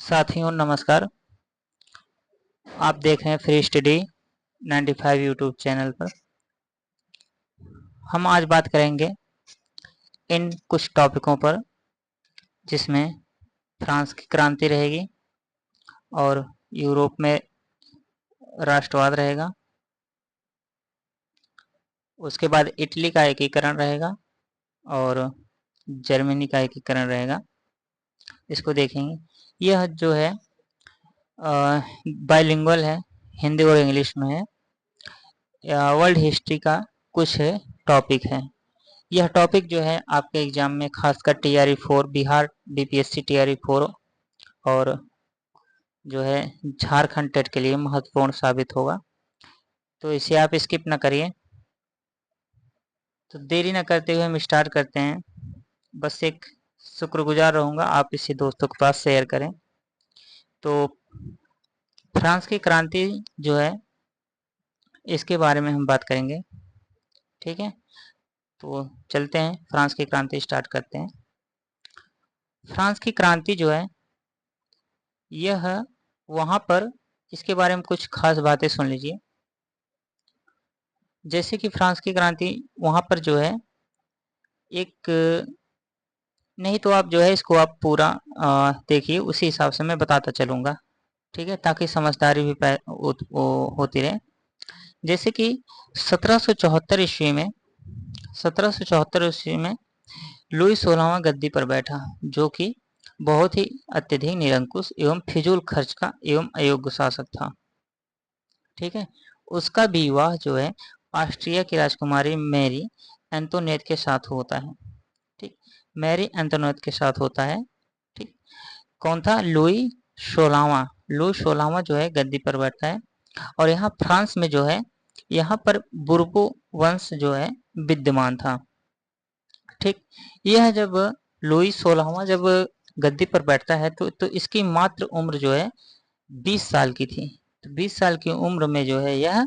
साथियों नमस्कार। आप देख रहे हैं फ्री स्टडी 95 यूट्यूब चैनल पर। हम आज बात करेंगे इन कुछ टॉपिकों पर जिसमें फ्रांस की क्रांति रहेगी और यूरोप में राष्ट्रवाद रहेगा। उसके बाद इटली का एकीकरण रहेगा और जर्मनी का एकीकरण रहेगा। इसको देखेंगे। यह जो है बाइलिंगुअल है, हिंदी और इंग्लिश में है। वर्ल्ड हिस्ट्री का कुछ टॉपिक है। यह टॉपिक जो है आपके एग्जाम में खासकर TRE 4 बिहार BPSC TRE 4 और जो है झारखंड टेट के लिए महत्वपूर्ण साबित होगा, तो इसे आप स्किप ना करिए। तो देरी ना करते हुए हम स्टार्ट करते हैं। बस एक शुक्रगुजार रहूँगा आप इसे दोस्तों के पास शेयर करें। तो फ्रांस की क्रांति जो है इसके बारे में हम बात करेंगे, ठीक है। तो चलते हैं, फ्रांस की क्रांति स्टार्ट करते हैं। फ्रांस की क्रांति जो है यह वहाँ पर, इसके बारे में कुछ खास बातें सुन लीजिए। जैसे कि फ्रांस की क्रांति वहाँ पर जो है एक, नहीं तो आप जो है इसको आप पूरा देखिए, उसी हिसाब से मैं बताता चलूँगा, ठीक है, ताकि समझदारी भी होती रहे। जैसे कि 1774 ईस्वी में 1774 ईस्वी में लुई 16वां गद्दी पर बैठा, जो कि बहुत ही अत्यधिक निरंकुश एवं फिजूल खर्च का एवं अयोग्य शासक था, ठीक है। उसका विवाह जो है ऑस्ट्रिया की राजकुमारी मैरी एंटोनेट के साथ होता है, ठीक। मैरी एंटोनेट के साथ होता है, ठीक। कौन था? लुई 16वां। लुई 16वां जो है गद्दी पर बैठता है। और यहाँ फ्रांस में जो है, यहाँ पर बुर्बो वंश जो है विद्यमान था, ठीक। यह जब लुई 16वां जब गद्दी पर बैठता है तो इसकी मात्र उम्र जो है 20 साल की थी। तो 20 साल की उम्र में जो है यह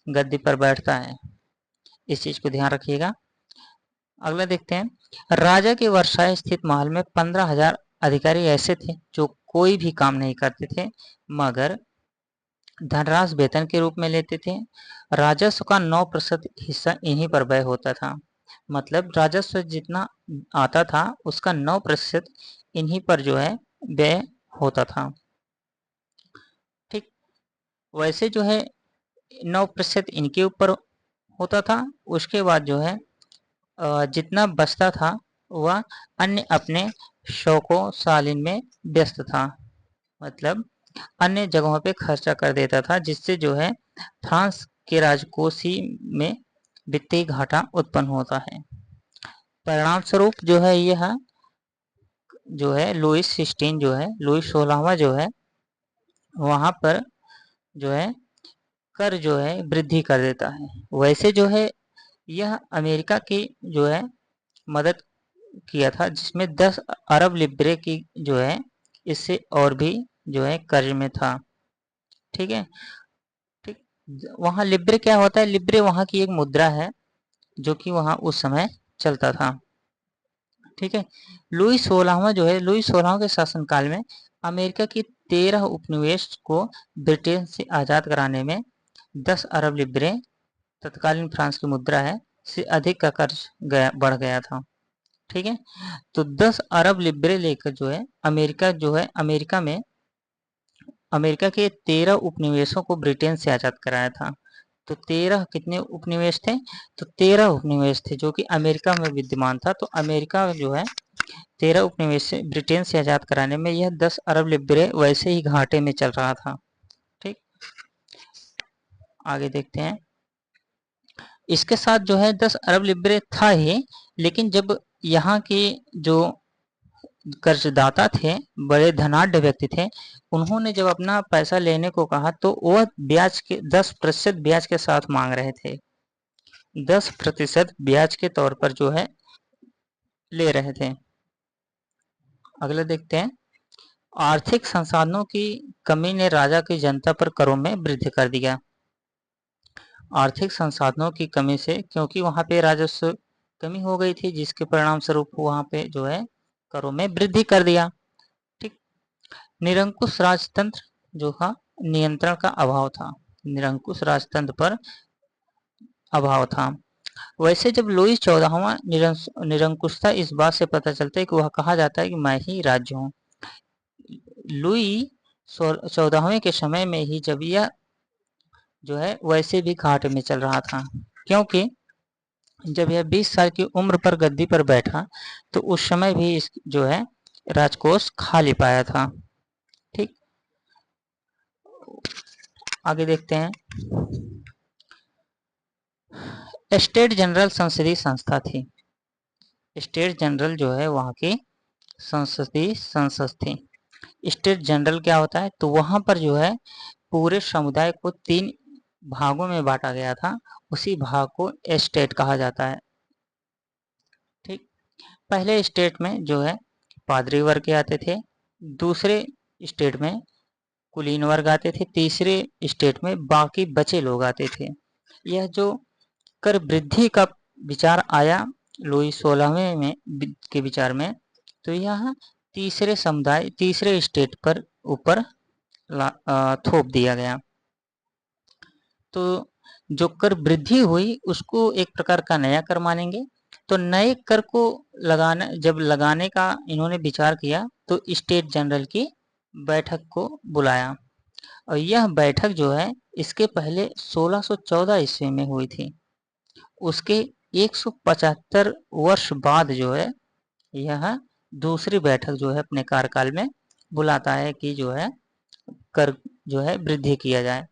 गद्दी पर बैठता है, इस चीज को ध्यान रखिएगा। अगला देखते हैं। राजा के वर्साय स्थित महल में 15,000 अधिकारी ऐसे थे जो कोई भी काम नहीं करते थे मगर धनराशि वेतन के रूप में लेते थे। राजस्व का 9% हिस्सा इन्हीं पर व्यय होता था। मतलब राजस्व जितना आता था उसका 9% इन्हीं पर जो है व्यय होता था, ठीक। वैसे जो है 9% इनके ऊपर होता था। उसके बाद जो है जितना बचता था वह अन्य अपने शौकों सालिन में व्यस्त था, मतलब अन्य जगहों पे खर्चा कर देता था, जिससे जो है फ्रांस के राजकोषी में वित्तीय घाटा उत्पन्न होता है। परिणाम स्वरूप जो है यह जो है लुई 16 जो है, लुई 16वां जो है वहां पर जो है कर जो है वृद्धि कर देता है। वैसे जो है यह अमेरिका की जो है मदद किया था, जिसमें 10 अरब लिब्रे की जो है इससे और भी जो है कर्ज में था, ठीक है, ठीक। वहाँ लिब्रे क्या होता है? लिब्रे वहाँ की एक मुद्रा है जो कि वहाँ उस समय चलता था, ठीक है। लुई 16वां जो है, लुई 16वां के शासनकाल में अमेरिका की 13 उपनिवेश को ब्रिटेन से आजाद कराने में 10 अरब लिब्रे, तत्कालीन फ्रांस की मुद्रा है, से अधिक का कर्ज बढ़ गया था, ठीक है। तो 10 अरब लिब्रे लेकर जो है अमेरिका के 13 उपनिवेशों को ब्रिटेन से आजाद कराया था। तो 13 कितने उपनिवेश थे? तो 13 उपनिवेश थे जो कि अमेरिका में विद्यमान था। तो अमेरिका जो है 13 उपनिवेश से ब्रिटेन से आजाद कराने में यह 10 अरब लिब्रे वैसे ही घाटे में चल रहा था, ठीक। आगे देखते हैं। इसके साथ जो है 10 अरब लिब्रे था ही, लेकिन जब यहाँ के जो कर्जदाता थे, बड़े धनाढ्य व्यक्ति थे, उन्होंने जब अपना पैसा लेने को कहा तो वह ब्याज के 10% ब्याज के साथ मांग रहे थे। 10% ब्याज के तौर पर जो है ले रहे थे। अगला देखते हैं। आर्थिक संसाधनों की कमी ने राजा की जनता पर करों में वृद्धि कर दिया। आर्थिक संसाधनों की कमी से, क्योंकि वहां पे राजस्व कमी हो गई थी, जिसके परिणाम स्वरूप वहां पे जो है करों में वृद्धि कर दिया, ठीक। निरंकुश राजतंत्र जो था, नियंत्रण का अभाव था, निरंकुश राजतंत्र पर अभाव था। वैसे जब लुई 14वां निरंकुशता इस बात से पता चलता है कि वह कहा जाता है कि मैं ही राज्य हूँ। लुई 14वें के समय में ही जब यह जो है वैसे भी घाटे में चल रहा था, क्योंकि जब यह 20 साल की उम्र पर गद्दी पर बैठा तो उस समय भी इस जो है राजकोष खाली पाया था। ठीक, आगे देखते हैं। स्टेट जनरल संसदीय संस्था थी। स्टेट जनरल जो है वहाँ की संसदीय संसद थी। स्टेट जनरल क्या होता है, तो वहाँ पर जो है पूरे समुदाय को 3 भागों में बांटा गया था, उसी भाग को स्टेट कहा जाता है। ठीक, पहले स्टेट में जो है पादरी वर्ग के आते थे, दूसरे स्टेट में कुलीन वर्ग आते थे, तीसरे स्टेट में बाकी बचे लोग आते थे। यह जो कर वृद्धि का विचार आया लुई 16वें में के विचार में, तो यह तीसरे समुदाय तीसरे स्टेट पर ऊपर थोप दिया गया। तो जो कर वृद्धि हुई उसको एक प्रकार का नया कर मानेंगे। तो नए कर को जब लगाने का इन्होंने विचार किया तो स्टेट जनरल की बैठक को बुलाया, और यह बैठक जो है इसके पहले 1614 ईस्वी में हुई थी। उसके 175 वर्ष बाद जो है यह दूसरी बैठक जो है अपने कार्यकाल में बुलाता है कि जो है कर जो है वृद्धि किया जाए।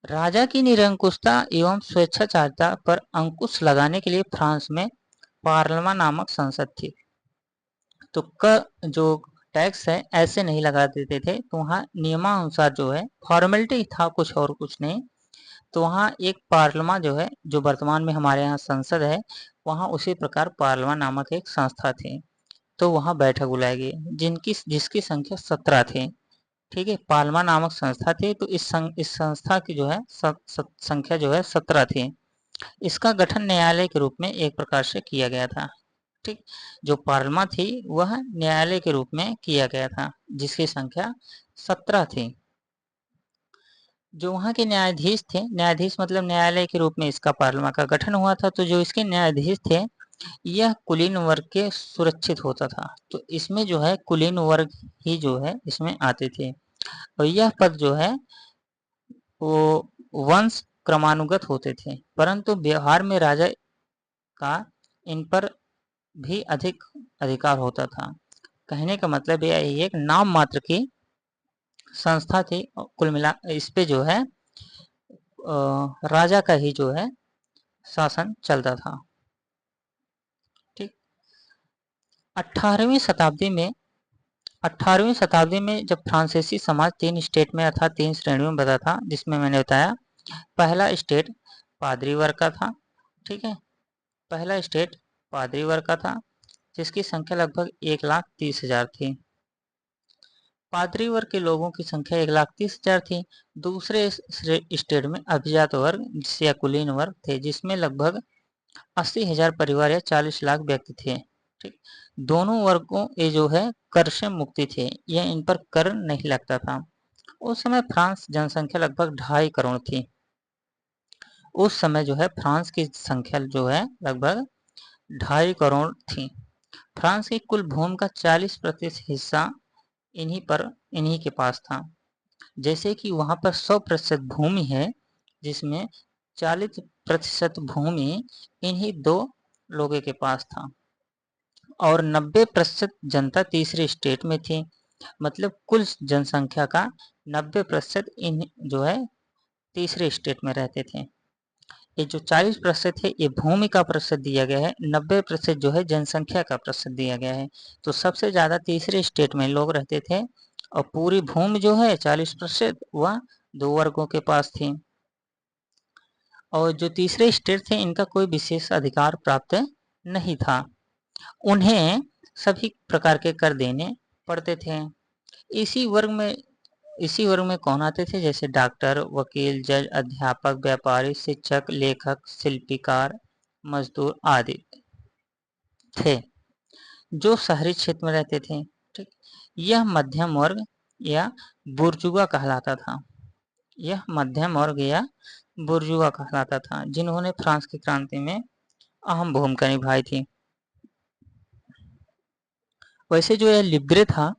राजा की निरंकुशता एवं स्वेच्छाचारिता पर अंकुश लगाने के लिए फ्रांस में पार्लमा नामक संसद थी। तो कर जो टैक्स है ऐसे नहीं लगा देते थे, तो वहाँ नियमानुसार जो है फॉर्मेलिटी था, कुछ और कुछ नहीं। तो वहाँ एक पार्लमा जो है, जो वर्तमान में हमारे यहाँ संसद है, वहाँ उसी प्रकार पार्लमा नामक एक संस्था थी। तो वहाँ बैठक बुलाई गई जिसकी संख्या 17 थी। ठीक है, पाल्मा नामक संस्था थी, तो इस संस्था की जो है संख्या जो है 17 थी। इसका गठन न्यायालय के रूप में एक प्रकार से किया गया था। ठीक, जो पार्लमा थी वह न्यायालय के रूप में किया गया था, जिसकी संख्या 17 थी। जो वहाँ के न्यायाधीश थे, न्यायाधीश मतलब न्यायालय के रूप में इसका पार्लमा का गठन हुआ था, तो जो इसके न्यायाधीश थे यह कुलीन वर्ग के सुरक्षित होता था। तो इसमें जो है कुलीन वर्ग ही जो है इसमें आते थे, और यह पद जो है वो वंश क्रमानुगत होते थे, परंतु व्यवहार में राजा का इन पर भी अधिक अधिकार होता था। कहने का मतलब यह एक नाम मात्र की संस्था थी, कुल मिला इस पे जो है राजा का ही जो है शासन चलता था। ठीक, 18वीं शताब्दी में 18वीं शताब्दी में जब फ्रांसीसी समाज 3 स्टेट में अर्थात 3 श्रेणियों में बटा था, जिसमें मैंने बताया पहला स्टेट पादरी वर्ग का था। ठीक है, पहला स्टेट पादरी वर्ग का था, जिसकी संख्या लगभग 1,30,000 थी। पादरी वर्ग के लोगों की संख्या 1,30,000 थी। दूसरे स्टेट में अभिजात वर्ग या कुलीन वर्ग थे, जिसमें लगभग 80,000 परिवार या 40 लाख व्यक्ति थे। ठीक, दोनों वर्गों ये जो है कर से मुक्ति थे, यह इन पर कर नहीं लगता था। उस समय फ्रांस जनसंख्या लगभग 2.5 करोड़ थी। उस समय जो है फ्रांस की संख्या जो है लगभग 2.5 करोड़ थी। फ्रांस की कुल भूमि का 40% हिस्सा इन्हीं के पास था। जैसे कि वहाँ पर 100% भूमि है, जिसमें 40% भूमि इन्हीं 2 लोगों के पास था, और 90% जनता तीसरे स्टेट में थी। मतलब कुल जनसंख्या का 90% इन जो है तीसरे स्टेट में रहते थे। ये जो 40% है ये भूमि का प्रतिशत दिया गया है, 90% जो है जनसंख्या का प्रतिशत दिया गया है। तो सबसे ज़्यादा तीसरे स्टेट में लोग रहते थे, और पूरी भूमि जो है 40% वह 2 वर्गों के पास थी। और जो तीसरे स्टेट थे इनका कोई विशेष अधिकार प्राप्त नहीं था, उन्हें सभी प्रकार के कर देने पड़ते थे। इसी वर्ग में इसी वर्ग में कौन आते थे, जैसे डॉक्टर, वकील, जज, अध्यापक, व्यापारी, शिक्षक, लेखक, शिल्पकार, मजदूर आदि थे, जो शहरी क्षेत्र में रहते थे। ठीक, यह मध्यम वर्ग या बुर्जुआ कहलाता था। यह मध्यम वर्ग या बुर्जुआ कहलाता था, जिन्होंने फ्रांस की क्रांति में अहम भूमिका निभाई थी। वैसे जो यह लिब्रे था,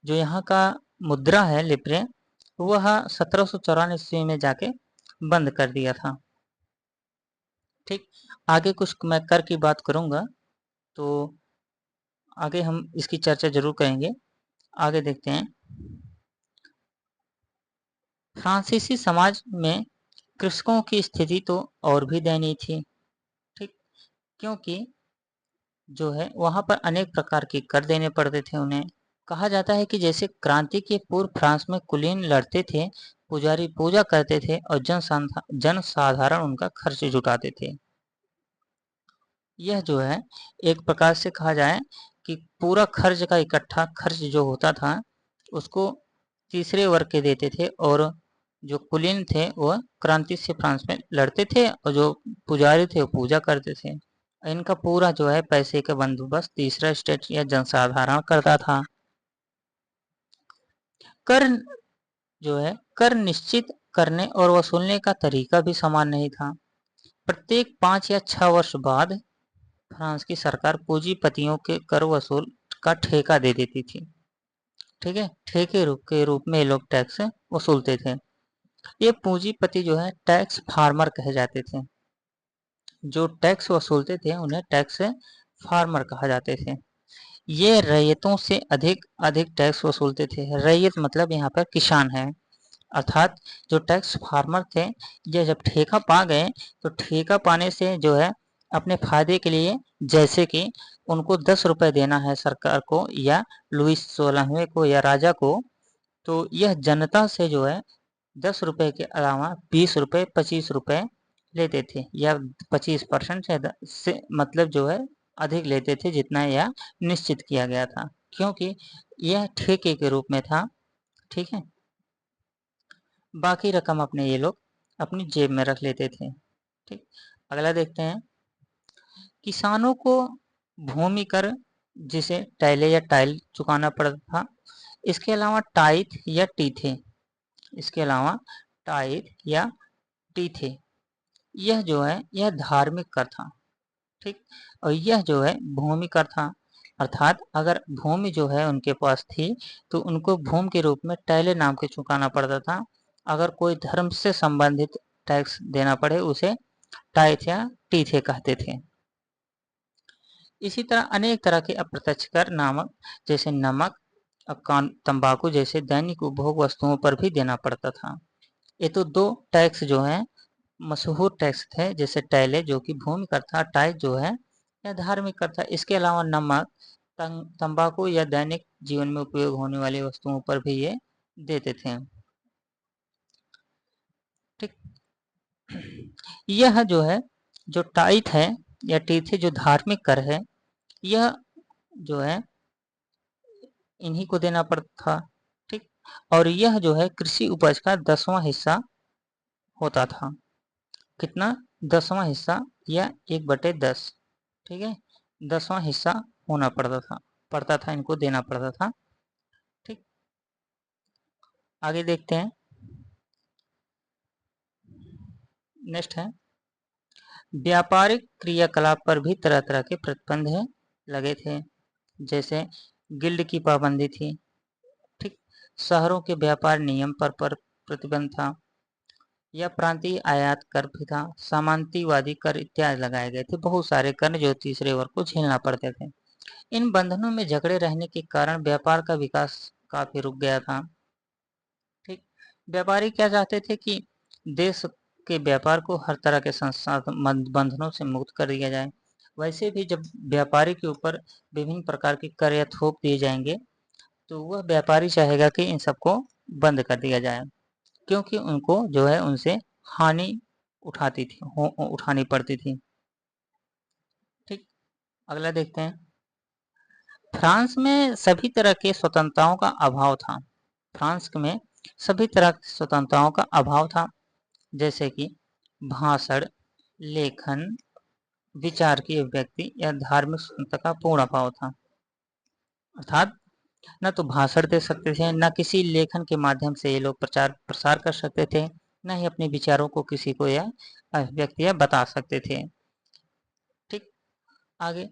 जो यहाँ का मुद्रा है लिब्रे, वह 1754 ईस्वी में जाके बंद कर दिया था। ठीक, आगे कुछ मैं कर की बात करूंगा, तो आगे हम इसकी चर्चा जरूर करेंगे। आगे देखते हैं। फ्रांसीसी समाज में कृषकों की स्थिति तो और भी दयनीय थी। ठीक, क्योंकि जो है वहां पर अनेक प्रकार के कर देने पड़ते थे उन्हें। कहा जाता है कि जैसे क्रांति के पूर्व फ्रांस में कुलीन लड़ते थे, पुजारी पूजा करते थे और जन साधारण उनका खर्च जुटाते थे। यह जो है एक प्रकार से कहा जाए कि पूरा खर्च का इकट्ठा खर्च जो होता था उसको तीसरे वर्ग के देते थे, और जो कुलीन थे वह क्रांति से फ्रांस में लड़ते थे और जो पुजारी थे वो पूजा करते थे। इनका पूरा जो है पैसे का बंदोबस्त तीसरा स्टेट या जनसाधारण करता था। कर जो है कर निश्चित करने और वसूलने का तरीका भी समान नहीं था। प्रत्येक 5 या 6 वर्ष बाद फ्रांस की सरकार पूंजीपतियों के कर वसूल का ठेका दे देती थी। ठीक है, ठेके के रूप में ये लोग टैक्स वसूलते थे। ये पूंजीपति जो है टैक्स फार्मर कहे जाते थे। जो टैक्स वसूलते थे उन्हें टैक्स फार्मर कहा जाते थे। ये रैयतों से अधिक अधिक टैक्स वसूलते थे। रैयत मतलब यहाँ पर किसान है, अर्थात जो टैक्स फार्मर थे, ये जब ठेका पा गए तो ठेका पाने से जो है अपने फायदे के लिए, जैसे कि उनको 10 रुपए देना है सरकार को या लुइस 16वें को या राजा को, तो यह जनता से जो है 10 रुपए के अलावा 20 रुपए 25 रुपए लेते थे, या 25% से मतलब जो है अधिक लेते थे, जितना यह निश्चित किया गया था, क्योंकि यह ठेके के रूप में था। ठीक है, बाकी रकम अपने ये लोग अपनी जेब में रख लेते थे। ठीक, अगला देखते हैं। किसानों को भूमि कर, जिसे टैले या टाइल चुकाना पड़ता था, इसके अलावा टाइथ या टीथे, इसके अलावा टाइथ या टीथे, यह जो है यह धार्मिक कर था। ठीक, और यह जो है भूमि कर था, अर्थात अगर भूमि जो है उनके पास थी तो उनको भूमि के रूप में टैले नाम के चुकाना पड़ता था। अगर कोई धर्म से संबंधित टैक्स देना पड़े उसे टाइथ या टीथे कहते थे। इसी तरह अनेक तरह के अप्रत्यक्ष कर नामक, जैसे नमक, तंबाकू जैसे दैनिक उपभोग वस्तुओं पर भी देना पड़ता था। ये तो दो टैक्स जो है मशहूर टैक्स थे, जैसे टैले जो कि भूमि कर था, टाइथ जो है या धार्मिक कर था। इसके अलावा नमक, तंबाकू या दैनिक जीवन में उपयोग होने वाली वस्तुओं पर भी ये देते थे। ठीक, यह जो है जो टाइथ है या टीथ है, जो धार्मिक कर है, यह जो है इन्हीं को देना पड़ता था। ठीक, और यह जो है कृषि उपज का 10वां हिस्सा होता था। कितना? 10वां हिस्सा या 1/10। ठीक है, 10वां हिस्सा होना पड़ता था, इनको देना पड़ता था। ठीक, आगे देखते हैं। नेक्स्ट है, व्यापारिक क्रियाकलाप पर भी तरह तरह के प्रतिबंध लगे थे, जैसे गिल्ड की पाबंदी थी। ठीक, शहरों के व्यापार नियम पर प्रतिबंध था, या प्रांतीय आयात कर भी था, सामंतीवादी कर इत्यादि लगाए गए थे। बहुत सारे कर जो तीसरे वर्ग को झेलना पड़ते थे। इन बंधनों में जकड़े रहने के कारण व्यापार का विकास काफी रुक गया था। ठीक, व्यापारी क्या चाहते थे कि देश के व्यापार को हर तरह के संसाधन बंधनों से मुक्त कर दिया जाए। वैसे भी जब व्यापारी के ऊपर विभिन्न प्रकार के कर या थोप दिए जाएंगे तो वह व्यापारी चाहेगा कि इन सबको बंद कर दिया जाए, क्योंकि उनको जो है उनसे हानि उठानी पड़ती थी। ठीक, अगला देखते हैं। फ्रांस में सभी तरह के स्वतंत्रताओं का अभाव था। फ्रांस में सभी तरह की स्वतंत्रताओं का अभाव था, जैसे कि भाषण, लेखन, विचार की अभिव्यक्ति या धार्मिक स्वतंत्रता का पूर्ण अभाव था। अर्थात न तो भाषण दे सकते थे, न किसी लेखन के माध्यम से ये लोग प्रचार प्रसार कर सकते थे, न ही अपने विचारों को किसी को या व्यक्ति या बता सकते थे। ठीक, आगे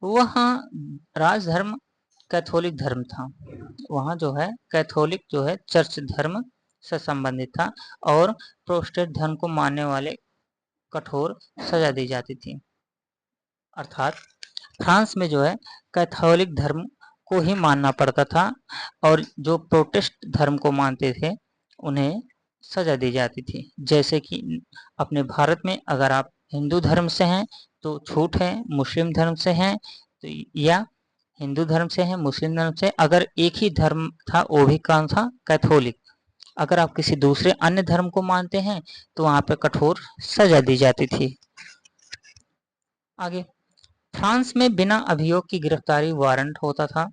वहाँ राजधर्म कैथोलिक धर्म था। वहाँ जो है कैथोलिक जो है चर्च धर्म से संबंधित था और प्रोटेस्टेंट धर्म को मानने वाले कठोर सजा दी जाती थी। अर्थात फ्रांस में जो है कैथोलिक धर्म को ही मानना पड़ता था और जो प्रोटेस्ट धर्म को मानते थे उन्हें सजा दी जाती थी। जैसे कि अपने भारत में अगर आप हिंदू धर्म से हैं तो छूट है, मुस्लिम धर्म से हैं तो या हिंदू धर्म से हैं, मुस्लिम धर्म से, अगर एक ही धर्म था वो भी कौन था, कैथोलिक। अगर आप किसी दूसरे अन्य धर्म को मानते हैं तो वहां पे कठोर सजा दी जाती थी। आगे फ्रांस में बिना अभियोग की गिरफ्तारी वारंट होता था,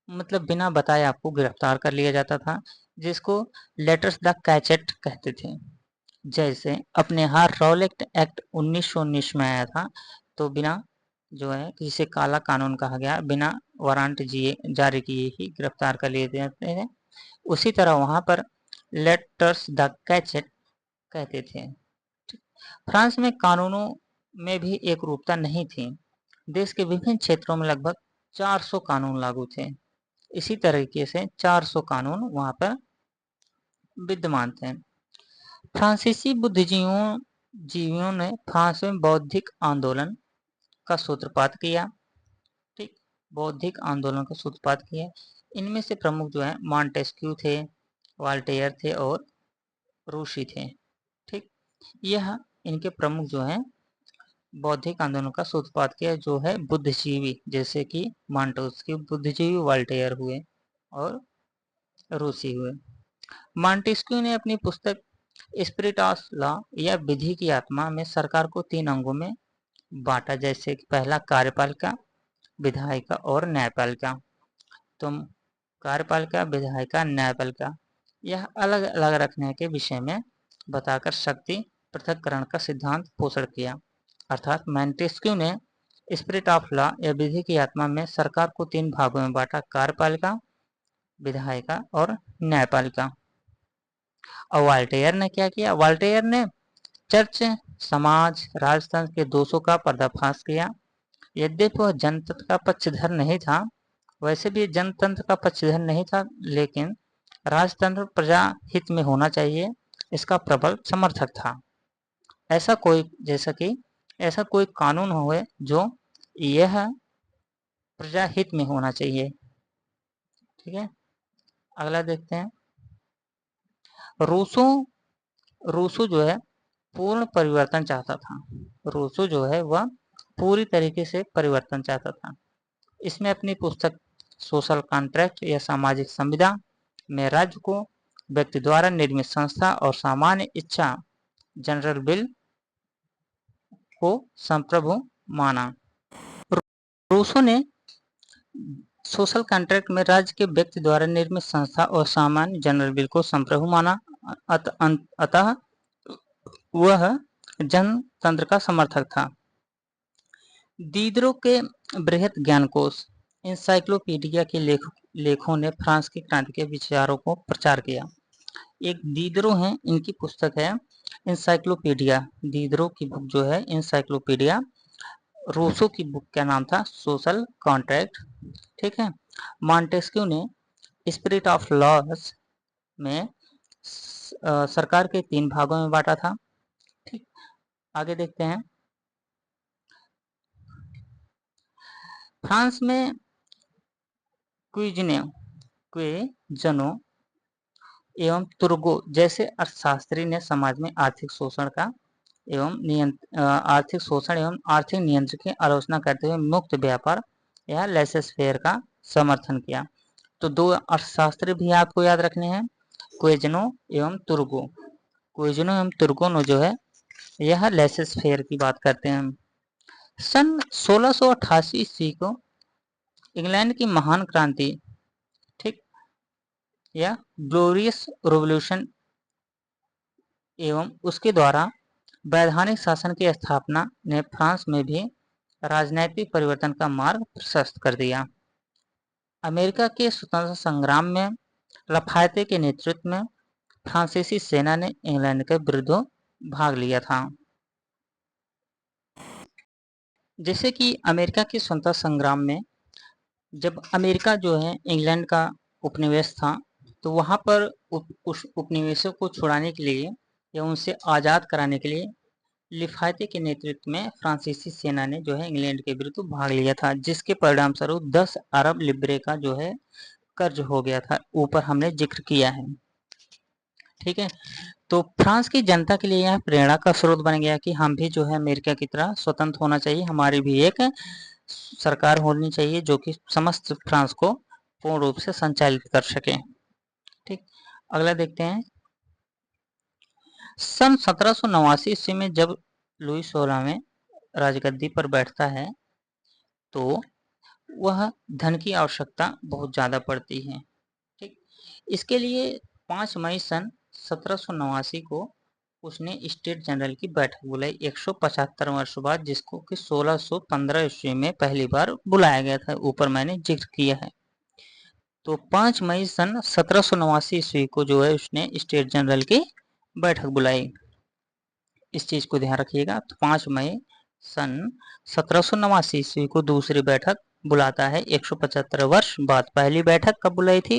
मतलब बिना बताए आपको गिरफ्तार कर लिया जाता था, जिसको लेटर्स द कैचेट कहते थे। जैसे अपने यहाँ रॉलेट एक्ट 1919 में आया था, तो बिना जो है जिसे काला कानून कहा गया, बिना वारंट जारी किए ही गिरफ्तार कर लिए जाते थे। उसी तरह वहां पर लेटर्स द कैचेट कहते थे। फ्रांस में कानूनों में भी एक रूपता नहीं थी। देश के विभिन्न क्षेत्रों में लगभग 400 कानून लागू थे। इसी तरीके से 400 कानून वहां पर विद्यमान थे। फ्रांसीसी बुद्धिजीवियों ने फ्रांस में बौद्धिक आंदोलन का सूत्रपात किया। ठीक, बौद्धिक आंदोलन का सूत्रपात किया। इनमें से प्रमुख जो है मॉन्टेस्क्यू थे, वाल्टेयर थे और रूसी थे। ठीक, यह इनके प्रमुख जो हैं बौद्धिक आंदोलन का सूत्रपात किया, जो है बुद्धिजीवी, जैसे कि मॉन्टेस्क्यू बुद्धिजीवी, वाल्टेयर हुए और रूसी हुए। मॉन्टेस्क्यू ने अपनी पुस्तक स्पिरिट ऑफ लॉ या विधि की आत्मा में सरकार को 3 अंगों में बांटा, जैसे कि पहला कार्यपालिका, विधायिका और न्यायपालिका। तो कार्यपालिका, विधायिका, न्यायपालिका यह अलग अलग रखने के विषय में बताकर शक्ति पृथक्करण का सिद्धांत पोषण किया। अर्थात मॉन्टेस्क्यू ने स्पिरिट ऑफ लॉ या विधि की आत्मा में सरकार को 3 भागों में बांटा, कार्यपालिका, विधायिका और न्यायपालिका। और वाल्टेयर ने क्या किया, वाल्टेयर ने चर्च, समाज, राजतंत्र के दोषों का पर्दाफाश किया। यद्यपि वह जनतंत्र का पक्षधर नहीं था, वैसे भी जनतंत्र का पक्षधर नहीं था, लेकिन राजतंत्र प्रजा हित में होना चाहिए इसका प्रबल समर्थक था। ऐसा कोई कानून हो जो यह प्रजा हित में होना चाहिए। ठीक है, अगला देखते हैं। रूसो जो है पूर्ण परिवर्तन चाहता था। रूसो जो है वह पूरी तरीके से परिवर्तन चाहता था। इसमें अपनी पुस्तक सोशल कॉन्ट्रैक्ट या सामाजिक संविदा में राज्य को व्यक्ति द्वारा निर्मित संस्था और सामान्य इच्छा जनरल बिल को संप्रभु माना। रूसो ने सोशल कॉन्ट्रैक्ट में राज्य के व्यक्ति द्वारा निर्मित संस्था और सामान्य जनरल बिल को संप्रभु माना। अतः वह जनतंत्र का समर्थक था। दीदरो के बृहत ज्ञानकोश इंसाइक्लोपीडिया के लेखों ने फ्रांस की क्रांति के विचारों को प्रचार किया। एक दीदरो हैं, इनकी पुस्तक है इंसाइक्लोपीडिया। दीदरो की बुक जो है इंसाइक्लोपीडिया। रूसो की बुक का नाम था सोशल कॉन्ट्रैक्ट। ठीक है, मॉन्टेस्क्यू ने स्पिरिट ऑफ लॉस में सरकार के 3 भागों में बांटा था। ठीक, आगे देखते हैं। फ्रांस में क्विजनो एवं तुर्गो जैसे अर्थशास्त्री ने समाज में आर्थिक शोषण एवं आर्थिक नियंत्रण की आलोचना करते हुए मुक्त व्यापार या लेसेस फेयर का समर्थन किया। तो 2 अर्थशास्त्री भी आपको याद रखने हैं, क्विजनो एवं तुर्गो। क्विजनो एवं तुर्गो जो है यह लेसेस फेयर की बात करते हैं। सन 1688 ईस्वी को इंग्लैंड की महान क्रांति, ठीक, या ग्लोरियस रेवोल्यूशन एवं उसके द्वारा वैधानिक शासन की स्थापना ने फ्रांस में भी राजनैतिक परिवर्तन का मार्ग प्रशस्त कर दिया। अमेरिका के स्वतंत्रता संग्राम में लफायते के नेतृत्व में फ्रांसीसी सेना ने इंग्लैंड के विरुद्ध भाग लिया था। जैसे कि अमेरिका के स्वतंत्रता संग्राम में जब अमेरिका जो है इंग्लैंड का उपनिवेश था, तो वहाँ पर उस उपनिवेशों को छुड़ाने के लिए या उनसे आज़ाद कराने के लिए लिफायते के नेतृत्व में फ्रांसीसी सेना ने जो है इंग्लैंड के विरुद्ध भाग लिया था, जिसके परिणाम स्वरूप 10 अरब लिब्रे का जो है कर्ज हो गया था, ऊपर हमने जिक्र किया है। ठीक है, तो फ्रांस की जनता के लिए यह प्रेरणा का स्रोत बन गया कि हम भी जो है अमेरिका की तरह स्वतंत्र होना चाहिए, हमारी भी एक सरकार होनी चाहिए जो कि समस्त फ्रांस को पूर्ण रूप से संचालित कर सके। ठीक, अगला देखते हैं। सन 1789 ईस्वी में जब लुई 16वें राजगद्दी पर बैठता है तो वह धन की आवश्यकता बहुत ज़्यादा पड़ती है। ठीक, इसके लिए 5 मई सन 1789 को उसने स्टेट जनरल की बैठक बुलाई 175 वर्ष बाद, जिसको कि 1615 ईस्वी में पहली बार बुलाया गया था, ऊपर मैंने जिक्र किया है। तो 5 मई सन 1789 ईस्वी को जो है उसने स्टेट जनरल की बैठक बुलाई। इस चीज को ध्यान रखिएगा। तो 5 मई सन 1789 ईस्वी को दूसरी बैठक बुलाता है 175 वर्ष बाद। पहली बैठक कब बुलाई थी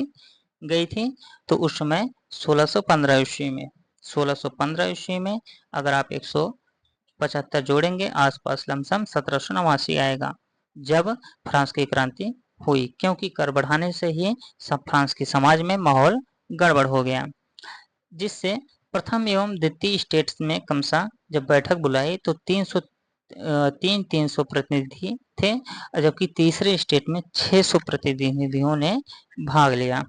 गई थी तो उस समय 1615 ईस्वी में। 1615 ईस्वी में अगर आप 175 जोड़ेंगे आसपास लमसम 1789 आएगा, जब फ्रांस की क्रांति हुई, क्योंकि कर बढ़ाने से ही सब फ्रांस के समाज में माहौल गड़बड़ हो गया, जिससे प्रथम एवं द्वितीय स्टेट्स में क्रमशः जब बैठक बुलाई तो 300 प्रतिनिधि थे, जबकि तीसरे स्टेट में 600 प्रतिनिधियों ने भाग लिया।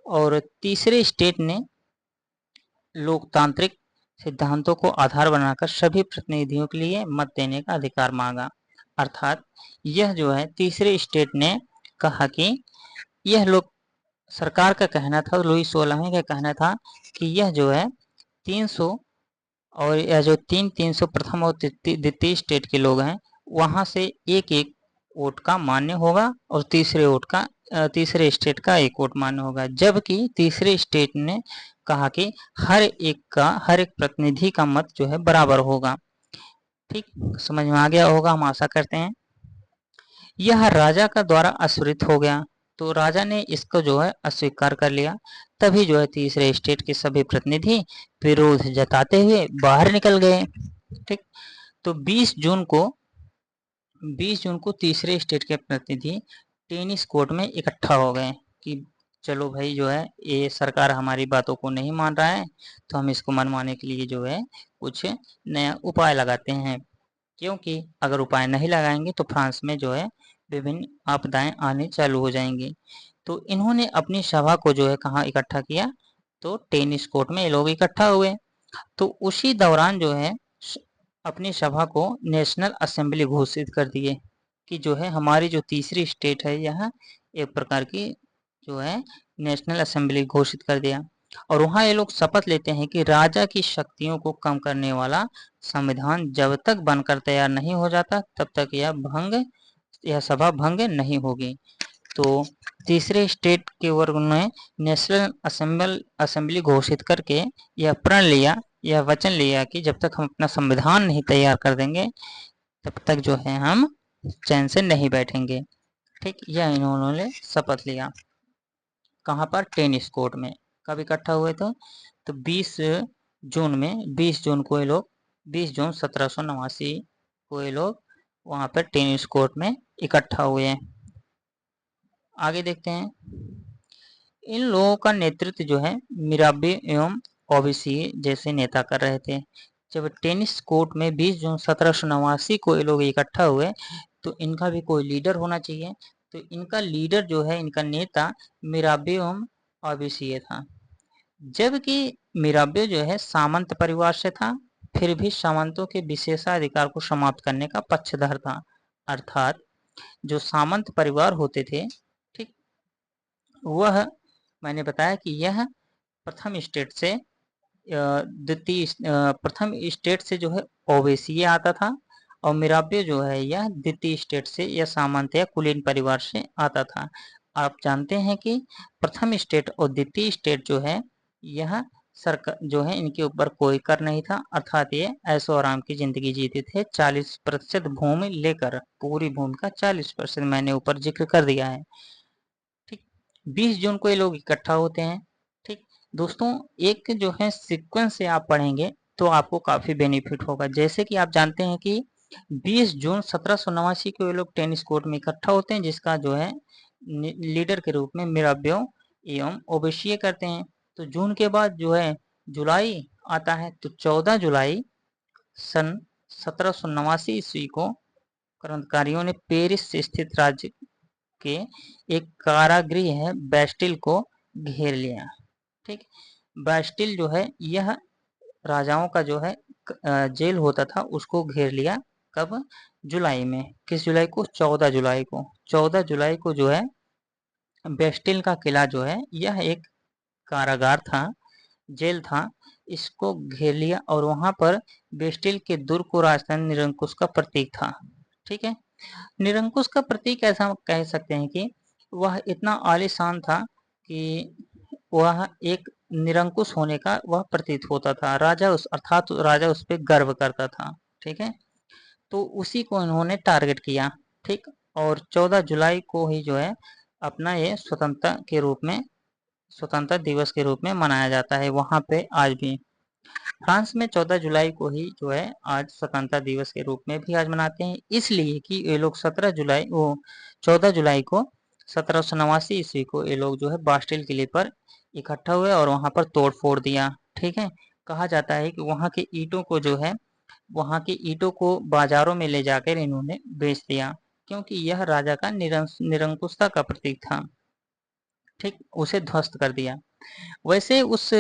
और तीसरे स्टेट ने लोकतांत्रिक सिद्धांतों को आधार बनाकर सभी प्रतिनिधियों के लिए मत देने का अधिकार मांगा। अर्थात यह जो है तीसरे स्टेट ने कहा कि यह लोग सरकार का कहना था, लुई 16वें का कहना था कि यह जो है 300 और यह जो 300 प्रथम और द्वितीय स्टेट के लोग हैं वहां से एक एक वोट का मान्य होगा और तीसरे स्टेट का एक वोट मान्य होगा, जबकि तीसरे स्टेट ने कहा कि हर एक प्रतिनिधि का मत जो है बराबर होगा। ठीक, समझ में आ गया होगा हम आशा करते हैं। यह राजा का द्वारा अस्वीकृत हो गया, तो राजा ने इसको जो है अस्वीकार कर लिया। तभी जो है तीसरे स्टेट के सभी प्रतिनिधि विरोध जताते हुए बाहर निकल गए। ठीक, तो 20 जून को तीसरे स्टेट के प्रतिनिधि टेनिस कोर्ट में इकट्ठा हो गए कि चलो भाई जो है ये सरकार हमारी बातों को नहीं मान रहा है, तो हम इसको मनवाने के लिए जो है कुछ नया उपाय लगाते हैं, क्योंकि अगर उपाय नहीं लगाएंगे तो फ्रांस में जो है विभिन्न आपदाएं आने चालू हो जाएंगी। तो इन्होंने अपनी सभा को जो है कहाँ इकट्ठा किया, तो टेनिस कोर्ट में ये लोग इकट्ठा हुए। तो उसी दौरान जो है अपनी सभा को नेशनल असेंबली घोषित कर दिए कि जो है हमारी जो तीसरी स्टेट है यह एक प्रकार की जो है नेशनल असेंबली घोषित कर दिया। और वहाँ ये लोग शपथ लेते हैं कि राजा की शक्तियों को कम करने वाला संविधान जब तक बनकर तैयार नहीं हो जाता तब तक यह सभा भंग नहीं होगी। तो तीसरे स्टेट के वर्ग ने नेशनल असेंबली घोषित करके यह वचन लिया कि जब तक हम अपना संविधान नहीं तैयार कर देंगे तब तक जो है हम चैन से नहीं बैठेंगे। ठीक, यह इन्होंने शपथ लिया। कहाँ पर? टेनिस कोर्ट में। कब इकट्ठा हुए थे? तो 20 जून को ये लोग 20 जून 1789 को ये लोग वहाँ पर टेनिस कोर्ट में इकट्ठा हुए। आगे देखते हैं। इन लोगों का नेतृत्व जो है मिराबे एवं ओबिसी जैसे नेता कर रहे थे। जब टेनिस कोर्ट में 20 जून 1789 को ये लोग इकट्ठा हुए तो इनका भी कोई लीडर होना चाहिए। तो इनका लीडर जो है, इनका नेता मिराबे एवं ओबिसी था। जबकि मिराबे जो है सामंत परिवार से था, फिर भी सामंतों के विशेषाधिकार को समाप्त करने का पक्षधर था। अर्थात जो सामंत परिवार होते थे, ठीक, वह मैंने बताया कि यह प्रथम स्टेट से जो है ओवेसी आता था और मिराबे जो है यह द्वितीय स्टेट से या सामंत या कुलीन परिवार से आता था। आप जानते हैं कि प्रथम स्टेट और द्वितीय स्टेट जो है, यह सरकार जो है इनके ऊपर कोई कर नहीं था, अर्थात ये ऐशो आराम की जिंदगी जीते थे। 40% भूमि लेकर, पूरी भूमि का 40% मैंने ऊपर जिक्र कर दिया है। ठीक, 20 जून को ये लोग इकट्ठा होते हैं। ठीक दोस्तों, एक जो है सीक्वेंस से आप पढ़ेंगे तो आपको काफी बेनिफिट होगा। जैसे कि आप जानते हैं कि 20 जून 1789 को ये लोग टेनिस कोर्ट में इकट्ठा होते हैं, जिसका जो है लीडर के रूप में मिराबियो एवं ओबेसिये करते हैं। तो जून के बाद जो है जुलाई आता है, तो 14 जुलाई सन 1789 ईस्वी को क्रांतिकारियों ने पेरिस स्थित राज्य के एक कारागृह है बैस्टिल को घेर लिया। ठीक, बैस्टिल जो है यह राजाओं का जो है जेल होता था, उसको घेर लिया। कब? जुलाई में। किस जुलाई को? 14 जुलाई को। 14 जुलाई को जो है बेस्टिल का किला जो है यह एक कारागार था, जेल था, इसको घेर लिया और वहां पर बेस्टिल के दुर्ग को राजधानी निरंकुश का प्रतीक था। ठीक है, निरंकुश का प्रतीक ऐसा कह सकते हैं कि वह इतना आलीशान था कि वह एक निरंकुश होने का वह प्रतीत होता था। राजा उस अर्थात राजा उस पर गर्व करता था। ठीक है, तो उसी को इन्होंने टारगेट किया। ठीक, और 14 जुलाई को ही जो है अपना ये स्वतंत्रता दिवस के रूप में मनाया जाता है वहां पे आज भी। फ्रांस में 14 जुलाई को ही जो है आज स्वतंत्रता दिवस के रूप में भी आज मनाते हैं, इसलिए कि ये लोग 14 जुलाई को 1789 ईस्वी को ये लोग जो है बास्टिल किले पर इकट्ठा हुए और वहां पर तोड़ फोड़ दिया। ठीक है, कहा जाता है कि वहां के ईंटों को बाजारों में ले जाकर इन्होंने बेच दिया, क्योंकि यह राजा का निरंकुशता का प्रतीक था। ठीक, उसे ध्वस्त कर दिया। वैसे उस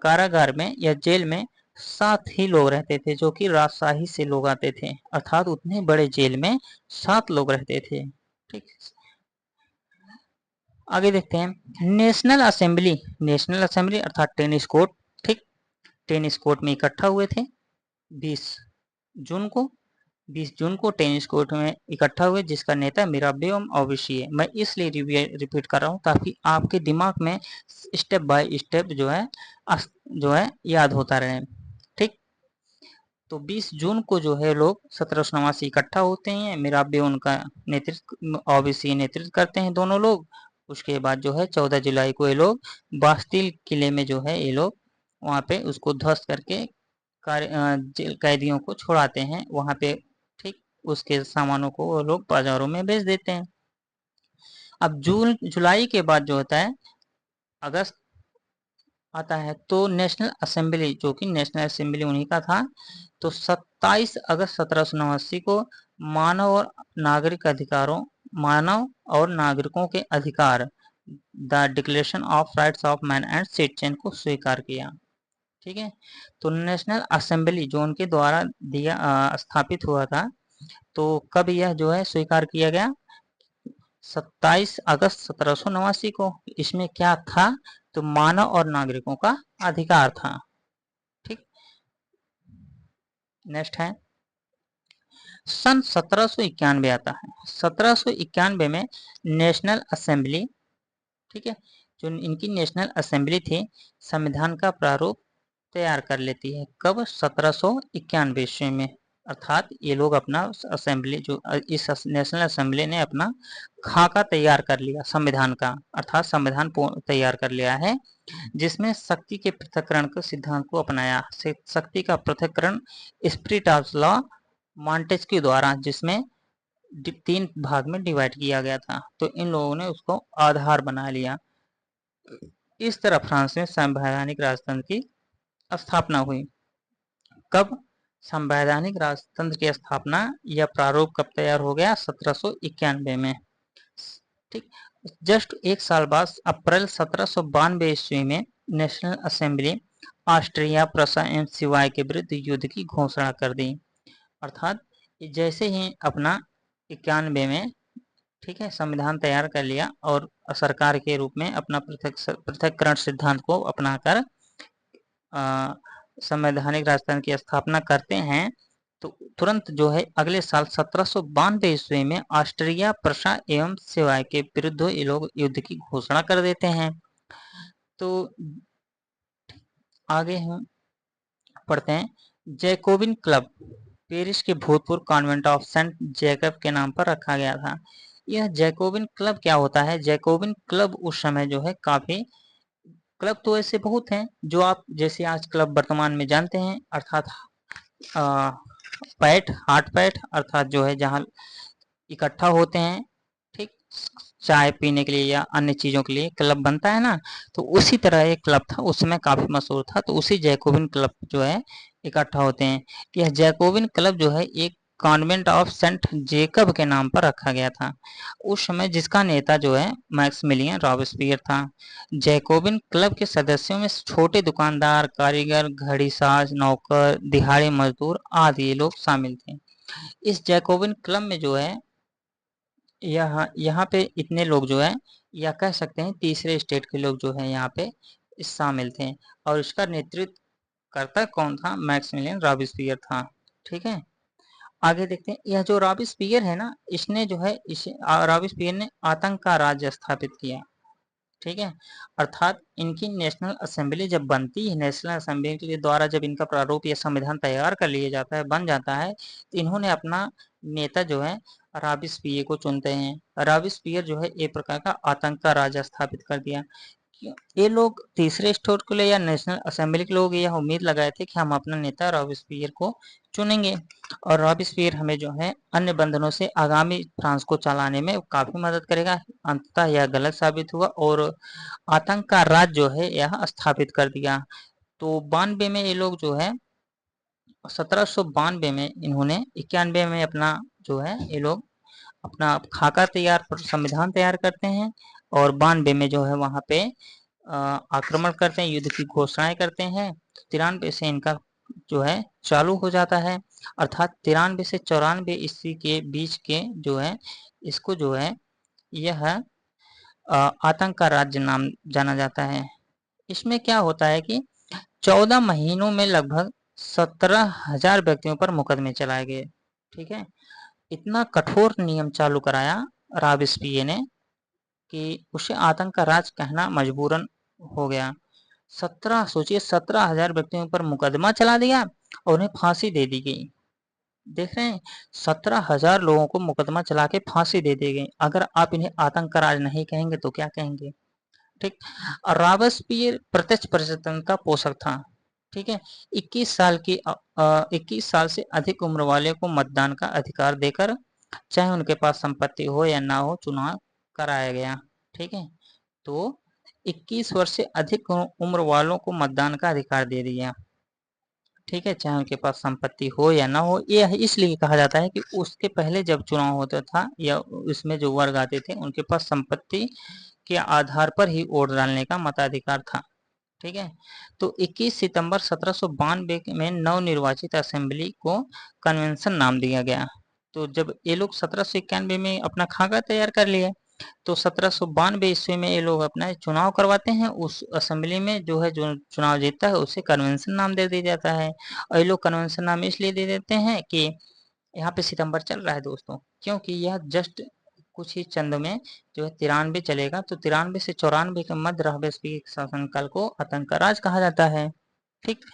कारागार में या जेल में 7 ही लोग रहते थे, जो कि राजशाही से लोग आते थे, अर्थात उतने बड़े जेल में 7 लोग रहते थे। ठीक, आगे देखते हैं नेशनल असेंबली अर्थात टेनिस कोर्ट। ठीक, टेनिस कोर्ट में इकट्ठा हुए थे 20 जून को। 20 जून को टेनिस कोर्ट में इकट्ठा हुए, जिसका नेता मिराबियो ओबेसिये। मैं इसलिए रिपीट कर रहा हूँ ताकि आपके दिमाग में स्टेप बाय स्टेप जो है याद होता रहे। ठीक, तो 20 जून को जो है लोग 1789 इकट्ठा होते हैं, मिराबियो उनका नेतृत्व, ओबेसिये नेतृत्व करते हैं दोनों लोग। उसके बाद जो है 14 जुलाई को ये लोग बास्तिल किले में जो है ये लोग वहां पे उसको ध्वस्त करके जेल कैदियों को छुड़ाते हैं वहां पे। ठीक, उसके सामानों को वो लोग बाजारों में बेच देते हैं। अब जुलाई के बाद जो होता है अगस्त आता है, तो नेशनल असेंबली, जो कि नेशनल असेंबली उन्हीं का था, तो 27 अगस्त 1789 को मानव और मानव और नागरिकों के अधिकार, the declaration of rights of man and citizen को स्वीकार किया। ठीक है, तो नेशनल असेंबली जो उनके द्वारा स्थापित हुआ था, तो कब यह जो है स्वीकार किया गया? 27 अगस्त 1789 को। इसमें क्या था? तो मानव और नागरिकों का अधिकार था। ठीक, नेक्स्ट है सन 1791 आता है। 1791 में नेशनल असेंबली, ठीक है, जो इनकी नेशनल असेंबली थी, संविधान का प्रारूप तैयार कर लेती है। कब? 1791 ईस्वी में। अर्थात ये लोग अपना असेंबली जो इस नेशनल असेंबली ने अपना खाका तैयार कर लिया संविधान का, अर्थात संविधान तैयार कर लिया है, जिसमें शक्ति के पृथक्करण के सिद्धांत को अपनाया। शक्ति का पृथक्करण स्पिरिट ऑफ लॉ मॉन्टेस्क्यू द्वारा, जिसमें 3 भाग में डिवाइड किया गया था, तो इन लोगों ने उसको आधार बना लिया। इस तरह फ्रांस में संवैधानिक राजतंत्र की स्थापना हुई। कब? संवैधानिक राजतंत्र की स्थापना या प्रारूप कब तैयार हो गया? 1791 में। ठीक, जस्ट एक साल बाद अप्रैल 1792 ईस्वी में नेशनल असेंबली ऑस्ट्रिया, प्रसा एवं सिवाय के विरुद्ध युद्ध की घोषणा कर दी। अर्थात जैसे ही अपना 91 में, ठीक है, संविधान तैयार कर लिया और सरकार के रूप में अपना पृथक्करण सिद्धांत को अपनाकर संवैधानिक राजतंत्र की स्थापना करते हैं, तो तुरंत जो है अगले साल 1792 ईस्वी में ऑस्ट्रिया प्रशा एवं सेवाय के विरुद्ध ये लोग युद्ध की घोषणा कर देते हैं। तो आगे हम पढ़ते हैं। जैकोबिन क्लब पेरिस के भूतपूर्व कॉन्वेंट ऑफ सेंट जैकब के नाम पर रखा गया था। यह जैकोबिन क्लब क्या होता है? जैकोबिन क्लब उस समय जो है काफी, क्लब तो ऐसे बहुत हैं जो आप जैसे आज क्लब वर्तमान में जानते हैं, अर्थात पैठ, हाट पैठ, अर्थात जो है जहाँ इकट्ठा होते हैं, ठीक, चाय पीने के लिए या अन्य चीजों के लिए क्लब बनता है ना, तो उसी तरह एक क्लब था, उसमें काफी मशहूर था। तो उसी जैकोबिन क्लब जो है इकट्ठा होते हैं। यह जैकोबिन क्लब जो है एक कॉन्वेंट ऑफ सेंट जेकब के नाम पर रखा गया था उस समय, जिसका नेता जो है मैक्सिमिलियन रॉबेस्पियर था। जैकोबिन क्लब के सदस्यों में छोटे दुकानदार, कारीगर, घड़ीसाज, नौकर, दिहाड़ी मजदूर आदि ये लोग शामिल थे। इस जैकोबिन क्लब में जो है यहाँ यहाँ पे इतने लोग जो है, या कह सकते हैं तीसरे स्टेट के लोग जो है यहाँ पे शामिल थे, और इसका नेतृत्व करता कौन था? मैक्सिमिलियन रॉबेस्पियर था। ठीक है, आगे देखते हैं। यह जो रॉबेस्पियर है ना, इसने जो है रॉबेस्पियर ने आतंक का राज्य स्थापित किया। ठीक है, अर्थात इनकी नेशनल असेंबली जब बनती है, नेशनल असेंबली के द्वारा जब इनका प्रारूप या संविधान तैयार कर लिया जाता है, बन जाता है, तो इन्होंने अपना नेता जो है रॉबेस्पियर को चुनते हैं। रॉबेस्पियर जो है एक प्रकार का आतंक का राज स्थापित कर दिया। ये लोग तीसरे स्टेट के लिए या नेशनल असेंबली के लोग यह उम्मीद लगाए थे कि हम अपना नेता रॉबेस्पियर को चुनेंगे और रॉबेस्पियर हमें जो है अन्य बंधनों से आगामी फ्रांस को चलाने में काफी मदद करेगा। अंततः यह गलत साबित हुआ और आतंक का राज जो है यह स्थापित कर दिया। तो 92 में ये लोग जो है 1792 में इन्होंने 91 में अपना जो है ये लोग अपना खाका तैयार, संविधान तैयार करते हैं और 92 में जो है वहां पे आक्रमण करते हैं, युद्ध की घोषणाएं करते हैं। 93 से इनका जो है चालू हो जाता है, अर्थात 93 से 94 ईस्वी के बीच के जो है इसको जो है यह आतंक का राज्य नाम जाना जाता है। इसमें क्या होता है कि 14 महीनों में लगभग 17,000 व्यक्तियों पर मुकदमे चलाए गए। ठीक है, इतना कठोर नियम चालू कराया रॉबेस्पियर ने कि उसे आतंक का राज कहना मजबूरन हो गया। 17,000 व्यक्तियों पर मुकदमा चला दिया और उन्हें फांसी दे दी गई। देख रहे हैं, 17,000 लोगों को मुकदमा चला के फांसी दे दी गई। अगर आप इन्हें आतंक का राज नहीं कहेंगे तो क्या कहेंगे? ठीक, रॉबेस्पियर प्रत्यक्ष प्रजातंत्र का पोषक था। ठीक है, 21 साल से अधिक उम्र वाले को मतदान का अधिकार देकर, चाहे उनके पास संपत्ति हो या ना हो, चुनाव कराया गया। ठीक है, तो 21 वर्ष से अधिक उम्र वालों को मतदान का अधिकार दे दिया। ठीक है, चाहे उनके पास संपत्ति हो या ना हो। ये इसलिए कहा जाता है कि उसके पहले जब चुनाव होता था या उसमें जो वर्ग आते थे उनके पास संपत्ति के आधार पर ही वोट डालने का मताधिकार था। ठीक है, तो 21 सितंबर 1792 में नवनिर्वाचित असेंबली को कन्वेंशन नाम दिया गया। तो जब ये लोग 1791 में अपना खाका तैयार कर लिए, तो 1792 ईस्वी में ये लोग अपना चुनाव करवाते हैं। उस असेंबली में जो है जो चुनाव जीतता है उसे कन्वेंशन नाम दे दिया जाता है। और ये लोग कन्वेंशन नाम इसलिए दे देते हैं कि यहाँ पे सितंबर चल रहा है दोस्तों, क्योंकि यह जस्ट कुछ ही चंद में जो है 93 चलेगा, तो 93 से 94 के मध्य रॉबेस्पियर के शासनकाल को आतंक का राज कहा जाता है। ठीक,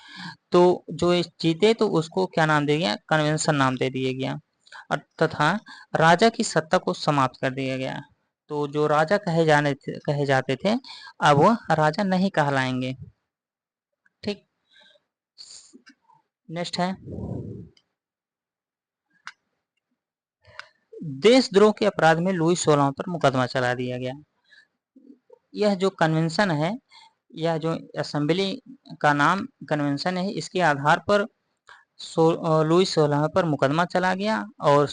तो जो जीते तो उसको क्या नाम दिया गया? कन्वेंशन नाम दे दिया गया, और तथा राजा की सत्ता को समाप्त कर दिया गया। तो जो राजा कहे जाते थे, अब वो राजा नहीं कहलाएंगे। ठीक, नेक्स्ट है देशद्रोह के अपराध में लुई 16 पर मुकदमा चला दिया गया। यह जो कन्वेंशन है, यह जो असेंबली का नाम कन्वेंशन है, इसके आधार पर लुई 16 पर मुकदमा चला गया और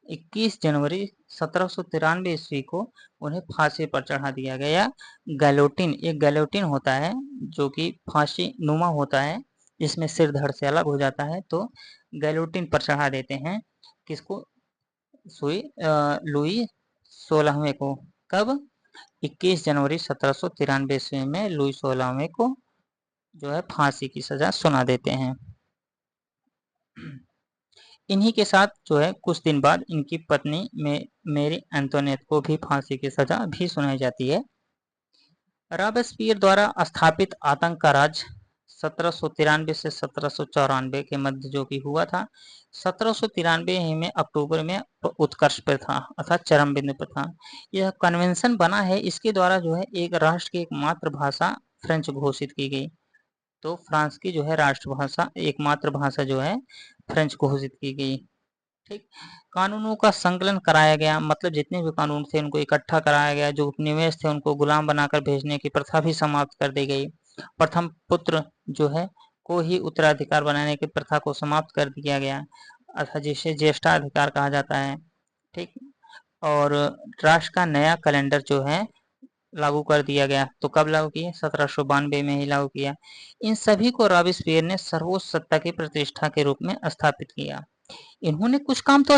21 जनवरी 1793 ईस्वी को उन्हें फांसी पर चढ़ा दिया गया। गैलोटिन, एक गैलोटिन होता है जो कि फांसी नुमा होता है, जिसमें सिर धड़ से अलग हो जाता है, तो गैलोटिन पर चढ़ा देते हैं। किसको? लुई 16वें को। कब? 21 जनवरी 1793 ईस्वी में लुई 16वें को जो है फांसी की सजा सुना देते हैं। इन्हीं के साथ जो है कुछ दिन बाद इनकी पत्नी मेरी एंटोनेट को भी फांसी की सजा भी सुनाई जाती है। रॉबेस्पियर द्वारा स्थापित आतंक का राज 1793 से 1794 के मध्य जो कि हुआ था, 1793 में अक्टूबर में उत्कर्ष पर था, अर्थात चरम बिंदु पर था। यह कन्वेंशन बना है, इसके द्वारा जो है एक राष्ट्र की एकमात्र भाषा फ्रेंच घोषित की गई। तो फ्रांस की जो है राष्ट्रभाषा, एकमात्र भाषा जो है फ्रेंच घोषित की गई। ठीक, कानूनों का संकलन कराया गया, मतलब जितने भी कानून थे उनको इकट्ठा कराया गया। जो उपनिवेश थे उनको गुलाम बनाकर भेजने की प्रथा भी समाप्त कर दी गई। प्रथम पुत्र जो है को ही उत्तराधिकार बनाने की प्रथा को समाप्त कर दिया गया, अर्थात जिसे ज्येष्ठाधिकार कहा जाता है। ठीक, और राष्ट्र का नया कैलेंडर जो है लागू कर दिया गया। तो कब लागू किया? 1792 में ही लागू किया। इन सभी को रॉबेस्पियर ने सर्वोच्च सत्ता की प्रतिष्ठा के रूप में स्थापित किया। इन्होंने कुछ काम तो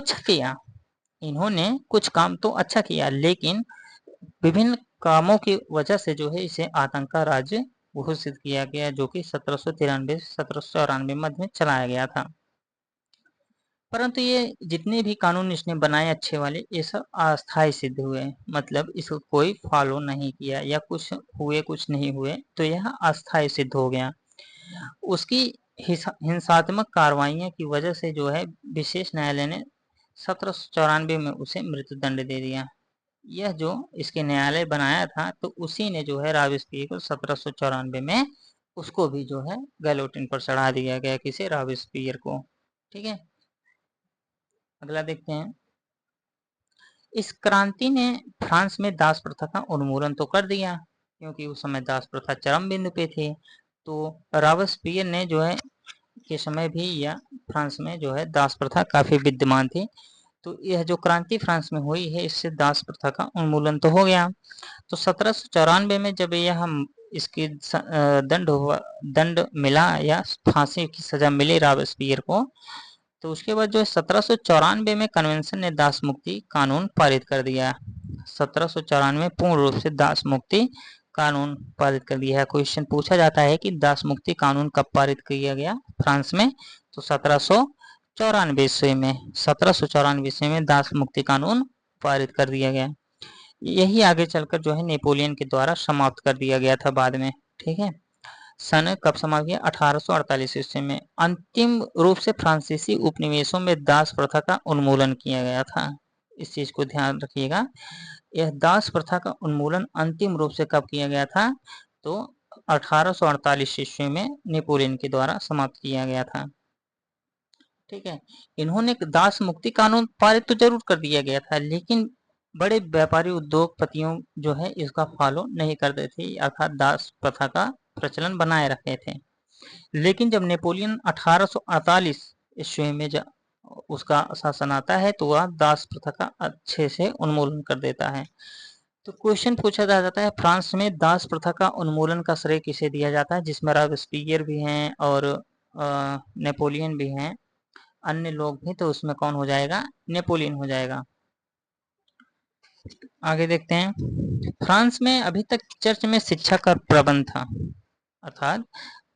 अच्छा किया, लेकिन विभिन्न कामों की वजह से जो है इसे आतंक का राज्य घोषित किया गया, जो कि 1793 1794 मध्य में चलाया गया था। परंतु ये जितने भी कानून इसने बनाए अच्छे वाले, ये सब अस्थायी सिद्ध हुए, मतलब इसको कोई फॉलो नहीं किया, या कुछ हुए कुछ नहीं हुए, तो यह अस्थायी सिद्ध हो गया। उसकी हिंसात्मक कार्रवाइयों की वजह से जो है विशेष न्यायालय ने 1794 में उसे मृत्युदंड दे दिया। यह जो इसके न्यायालय बनाया था, तो उसी ने जो है रॉबेस्पियर को 1794 में उसको भी जो है गैलोटिन पर चढ़ा दिया गया, किसे? रॉबेस्पियर को। ठीक है, अगला देखते हैं। इस क्रांति ने फ्रांस में दास प्रथा का उन्मूलन तो कर दिया, क्योंकि उस समय दास प्रथा चरम बिंदु पे थी। तो रॉबेस्पियर ने जो है के समय भी या फ्रांस में जो है दास प्रथा काफी विद्यमान थी। तो यह जो क्रांति फ्रांस में हुई है, इससे दास प्रथा का उन्मूलन तो हो गया। तो 1794 में जब यह इसकी दंड मिला या फांसी की सजा मिली रॉबेस्पियर को, तो उसके बाद जो है 1794 में कन्वेंशन ने दास मुक्ति कानून पारित कर दिया। 1794 पूर्ण रूप से दास मुक्ति कानून पारित कर दिया है। क्वेश्चन पूछा जाता है कि दास मुक्ति कानून कब पारित किया गया फ्रांस में? तो 1794 ईस्वी में, 1794 ईस्वी में दास मुक्ति कानून पारित कर दिया गया। यही आगे चलकर जो है नेपोलियन के द्वारा समाप्त कर दिया गया था बाद में। ठीक है, सन कब समाप्त किया? 1848 ईस्वी में। अंतिम रूप से फ्रांसीसी उपनिवेशों में दास प्रथा का उन्मूलन किया गया था। इस चीज को ध्यान रखिएगा, यह दास प्रथा का उन्मूलन अंतिम रूप से कब किया गया था? तो 1848 ईस्वी में नेपोलियन के द्वारा समाप्त किया गया था। ठीक है, इन्होंने दास मुक्ति कानून पारित तो जरूर कर दिया गया था, लेकिन बड़े व्यापारी उद्योगपतियों जो है इसका फॉलो नहीं करते थे, अर्थात दास प्रथा का प्रचलन बनाए रखे थे। लेकिन जब नेपोलियन 1848 ईस्वी में उसका शासन आता है, तो वह दास प्रथा का अच्छे से उन्मूलन कर देता है। तो क्वेश्चन पूछा जाता है, फ्रांस में दास प्रथा का उन्मूलन का श्रेय किसे दिया जाता है? जिसमें रॉबेस्पियर भी हैं और नेपोलियन भी हैं, अन्य लोग भी, तो उसमें कौन हो जाएगा? नेपोलियन हो जाएगा। आगे देखते हैं। फ्रांस में अभी तक चर्च में शिक्षा का प्रबंध था, अर्थात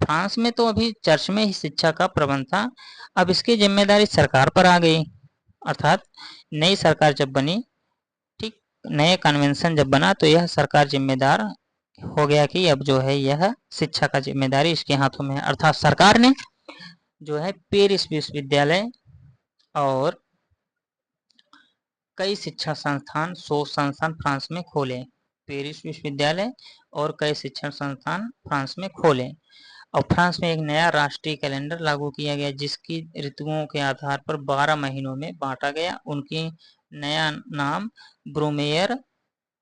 फ्रांस में तो अभी चर्च में ही शिक्षा का प्रबंध था। अब इसकी जिम्मेदारी सरकार पर आ गई, अर्थात नई सरकार जब बनी, ठीक, नए कन्वेंशन जब बना, तो यह सरकार जिम्मेदार हो गया कि अब जो है यह शिक्षा का जिम्मेदारी इसके हाथों में है। अर्थात सरकार ने जो है पेरिस विश्वविद्यालय और कई शिक्षा संस्थान, शोध संस्थान फ्रांस में खोले। पेरिस विश्वविद्यालय और कई शिक्षण संस्थान फ्रांस में खोले। और फ्रांस में एक नया राष्ट्रीय कैलेंडर लागू किया गया, जिसकी ऋतुओं के आधार पर 12 महीनों में बांटा गया। उनकी नया नाम ब्रूमेयर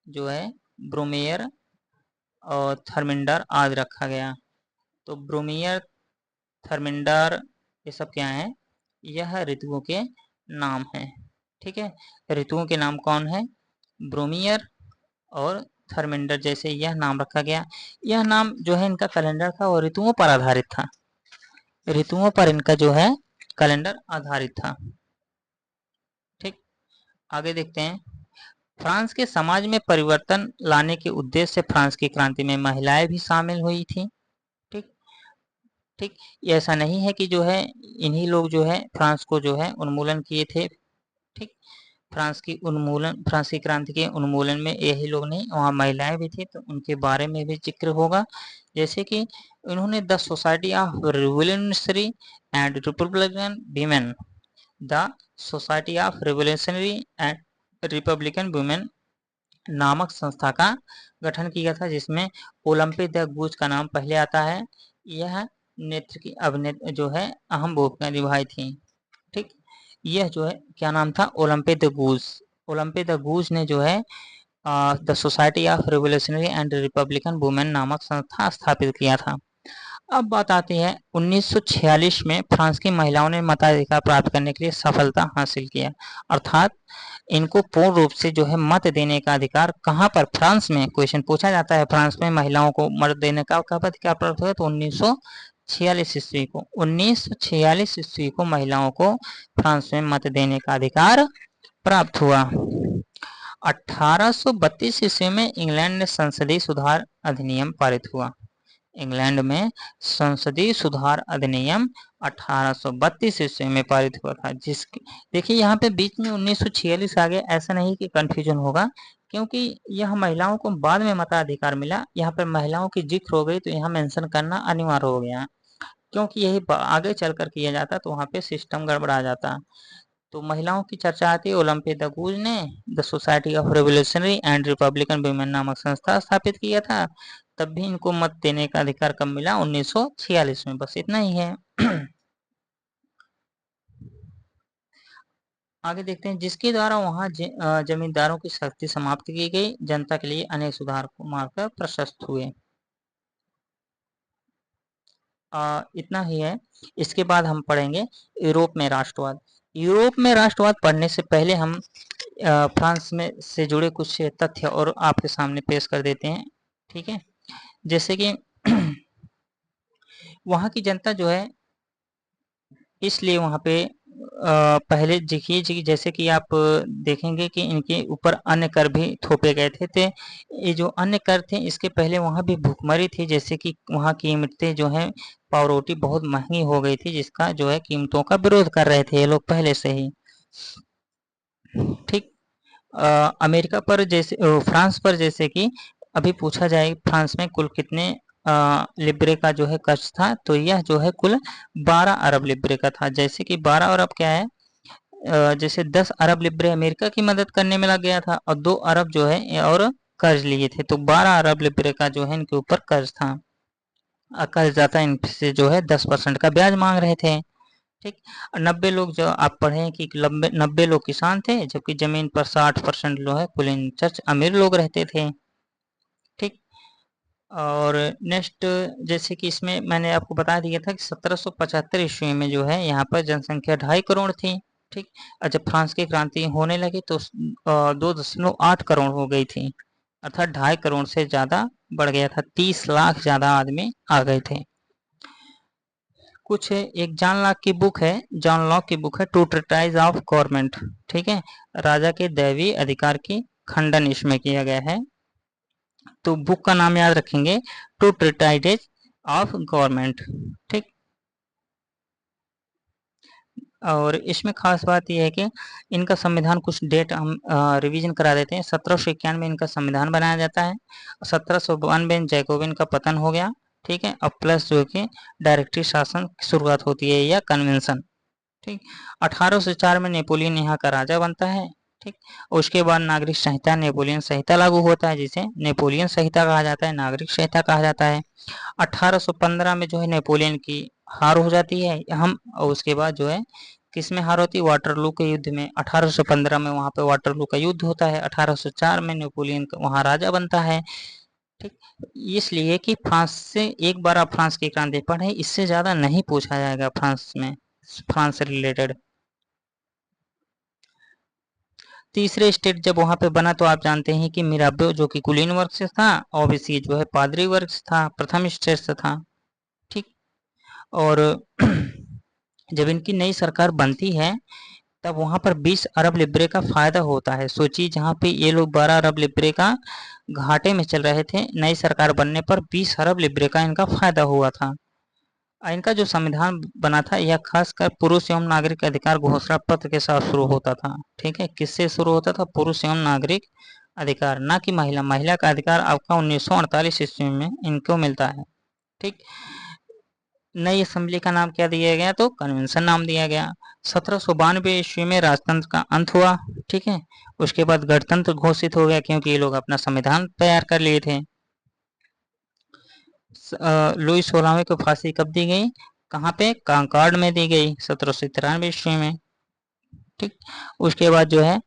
जो है, ब्रूमेयर और थर्मिंडर आदि रखा गया। तो ब्रूमेयर, थर्मिंडर, ये सब क्या है? यह ऋतुओं के नाम हैं। ठीक है, ऋतुओं के नाम कौन है? ब्रूमियर और थर्मिंडर, जैसे यह नाम रखा गया। यह नाम जो है इनका कैलेंडर था और ऋतुओं पर आधारित था, ऋतुओं पर इनका जो है कैलेंडर आधारित था। ठीक, आगे देखते हैं। फ्रांस के समाज में परिवर्तन लाने के उद्देश्य से फ्रांस की क्रांति में महिलाएं भी शामिल हुई थी। ठीक, ठीक, ये ऐसा नहीं है कि जो है इन्हीं लोग जो है फ्रांस को जो है उन्मूलन किए थे। ठीक, फ्रांस की क्रांति के उन्मूलन में यही लोग नहीं, वहाँ महिलाएं भी थी, तो उनके बारे में भी जिक्र होगा। जैसे कि उन्होंने the society of revolutionary and Republican women, the society of revolutionary and Republican women नामक संस्था का गठन किया था, जिसमें ओलंपे द गूज का नाम पहले आता है। यह नेत्र की अभिनेत्री जो है अहम भूमिका निभाई थी। ठीक, यह जो है क्या नाम था, ओलंपे द गूज। ओलंपे द गूज ने जो है the society of revolutionary and Republican women नामक संस्था स्थापित किया था। अब बात आती है 1946 में फ्रांस की महिलाओं ने मताधिकार प्राप्त करने के लिए सफलता हासिल किया, अर्थात इनको पूर्ण रूप से जो है मत देने का अधिकार कहाँ पर, फ्रांस में। क्वेश्चन पूछा जाता है फ्रांस में महिलाओं को मत देने का कब अधिकार प्राप्त हुआ, तो 1946 ईस्वी को। 1946 ईस्वी को महिलाओं को फ्रांस में मत देने का अधिकार प्राप्त हुआ। 1832 ईस्वी में इंग्लैंड में संसदीय सुधार अधिनियम पारित हुआ। इंग्लैंड में संसदीय सुधार अधिनियम 1832 ईस्वी में पारित हुआ था। देखिए यहाँ पे बीच में 1946 आ गया, ऐसा नहीं कि कंफ्यूजन होगा, क्योंकि यह महिलाओं को बाद में मताधिकार मिला। यहाँ पर महिलाओं की जिक्र हो गई तो यहाँ मेंशन करना अनिवार्य हो गया, क्योंकि यही आगे चलकर किया जाता तो वहाँ पे सिस्टम गड़बड़ा जाता। तो महिलाओं की चर्चा आती है, ओलंपे द गूज ने the society of revolutionary and Republican women नामक संस्था स्थापित किया था। तब भी इनको मत देने का अधिकार कब मिला, 1946 में। बस इतना ही है। आगे देखते हैं, जिसके द्वारा वहां जमींदारों की शक्ति समाप्त की गई, जनता के लिए अनेक सुधार मार्ग प्रशस्त हुए। इतना ही है। इसके बाद हम पढ़ेंगे यूरोप में राष्ट्रवाद। यूरोप में राष्ट्रवाद पढ़ने से पहले हम फ्रांस में से जुड़े कुछ तथ्य और आपके सामने पेश कर देते हैं। ठीक है, जैसे कि वहाँ की जनता जो है, इसलिए वहाँ पे पहले देखिए जैसे कि आप देखेंगे कि इनके ऊपर अन्य कर भी थोपे गए थे। ये जो अन्य कर थे, इसके पहले वहाँ भी भुखमरी थी, जैसे कि वहाँ कीमतें जो हैं पाव रोटी बहुत महंगी हो गई थी, जिसका जो है कीमतों का विरोध कर रहे थे ये लोग पहले से ही। ठीक, अमेरिका पर जैसे फ्रांस पर जैसे कि अभी पूछा जाए फ्रांस में कुल कितने लिब्रे का जो है कर्ज था, तो यह जो है कुल 12 अरब लिब्रे का था। जैसे कि 12 अरब क्या है, जैसे 10 अरब लिब्रे अमेरिका की मदद करने में लग गया था और 2 अरब जो है और कर्ज लिए थे, तो 12 अरब लिब्रे का जो है इनके ऊपर कर्ज था। कर्जदाता इनसे जो है 10% का ब्याज मांग रहे थे। ठीक, 90 लोग जो आप पढ़े कि 90 लोग किसान थे, जबकि जमीन पर 60% जो है कुल चर्च अमीर लोग रहते थे। ठीक, और नेक्स्ट जैसे कि इसमें मैंने आपको बता दिया था कि 1775 ईस्वी में जो है यहाँ पर जनसंख्या 2.5 करोड़ थी। ठीक, और जब फ्रांस की क्रांति होने लगी तो 2.8 करोड़ हो गई थी, अर्थात 2.5 करोड़ से ज़्यादा बढ़ गया था। 30 लाख ज़्यादा आदमी आ गए थे। कुछ एक जॉन लॉक की बुक है टू ट्रिटाइज ऑफ गवर्नमेंट। ठीक है, राजा के दैवीय अधिकार की खंडन इसमें किया गया है, तो बुक का नाम याद रखेंगे, टू ट्रिटाइज ऑफ गवर्नमेंट। ठीक, और इसमें खास बात यह है कि इनका संविधान, कुछ डेट हम रिवीजन करा देते हैं। 1791 में इनका संविधान बनाया जाता है, 1792 जैकोबिन का पतन हो गया। ठीक है, अब प्लस जो कि डायरेक्टरी शासन की शुरुआत होती है या कन्वेंशन। ठीक, 1804 में नेपोलियन यहाँ का राजा बनता है। ठीक, उसके बाद नागरिक संहिता, नेपोलियन संहिता लागू होता है, जिसे नेपोलियन संहिता कहा जाता है, नागरिक संहिता कहा जाता है। 1815 में जो है नेपोलियन की हार हो जाती है हम, और उसके बाद जो है किस में हार होती है, वाटरलू के युद्ध में। 1815 में वहाँ पे वाटरलू का युद्ध होता है। 1804 में नेपोलियन वहाँ राजा बनता है। ठीक, इसलिए कि फ्रांस से एक बार आप फ्रांस की क्रांति पढ़े, इससे ज़्यादा नहीं पूछा जाएगा फ्रांस में, फ्रांस से रिलेटेड। तीसरे स्टेट जब वहाँ पे बना तो आप जानते हैं कि मिराबो जो कि कुलीन वर्ग से था, ओबीसी जो है पादरी वर्ग से था, प्रथम स्टेट से था। ठीक, और जब इनकी नई सरकार बनती है तब वहाँ पर 20 अरब लिब्रे का फायदा होता है। सोचिए, जहाँ पे ये लोग 12 अरब लिब्रे का घाटे में चल रहे थे, नई सरकार बनने पर 20 अरब लिब्रे का इनका फायदा हुआ था। इनका जो संविधान बना था यह खासकर पुरुष एवं नागरिक अधिकार घोषणा पत्र के साथ शुरू होता था। ठीक है, किससे शुरू होता था? पुरुष एवं नागरिक अधिकार, ना कि महिला का अधिकार आपका 1948 ईस्वी में इनको मिलता है। ठीक, नई असेंबली का नाम क्या दिया गया? तो कन्वेंशन नाम दिया गया। 1792 ईस्वी में राजतंत्र का अंत हुआ। ठीक है, उसके बाद गणतंत्र घोषित हो गया क्योंकि ये लोग अपना संविधान तैयार कर लिए थे। लुई 16वें को फांसी कब दी गई? कहाँ पे? कांकॉर्ड में दी गई 1793 ईस्वी में। ठीक, उसके बाद जो है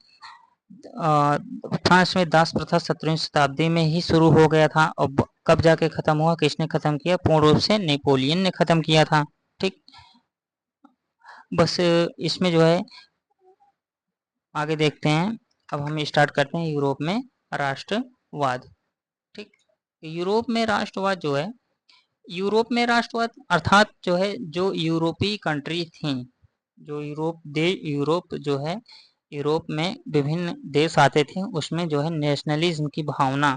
फ्रांस में दास प्रथा 17वीं शताब्दी में ही शुरू हो गया था। और कब जाके खत्म हुआ? किसने खत्म किया? पूर्ण रूप से नेपोलियन ने खत्म किया था। ठीक, बस इसमें जो है आगे देखते हैं। अब हम स्टार्ट करते हैं यूरोप में राष्ट्रवाद। ठीक, यूरोप में राष्ट्रवाद जो है, यूरोप में राष्ट्रवाद अर्थात जो है जो यूरोपीय कंट्री थी, जो यूरोप जो है, यूरोप में विभिन्न देश आते थे, उसमें जो है नेशनलिज्म की भावना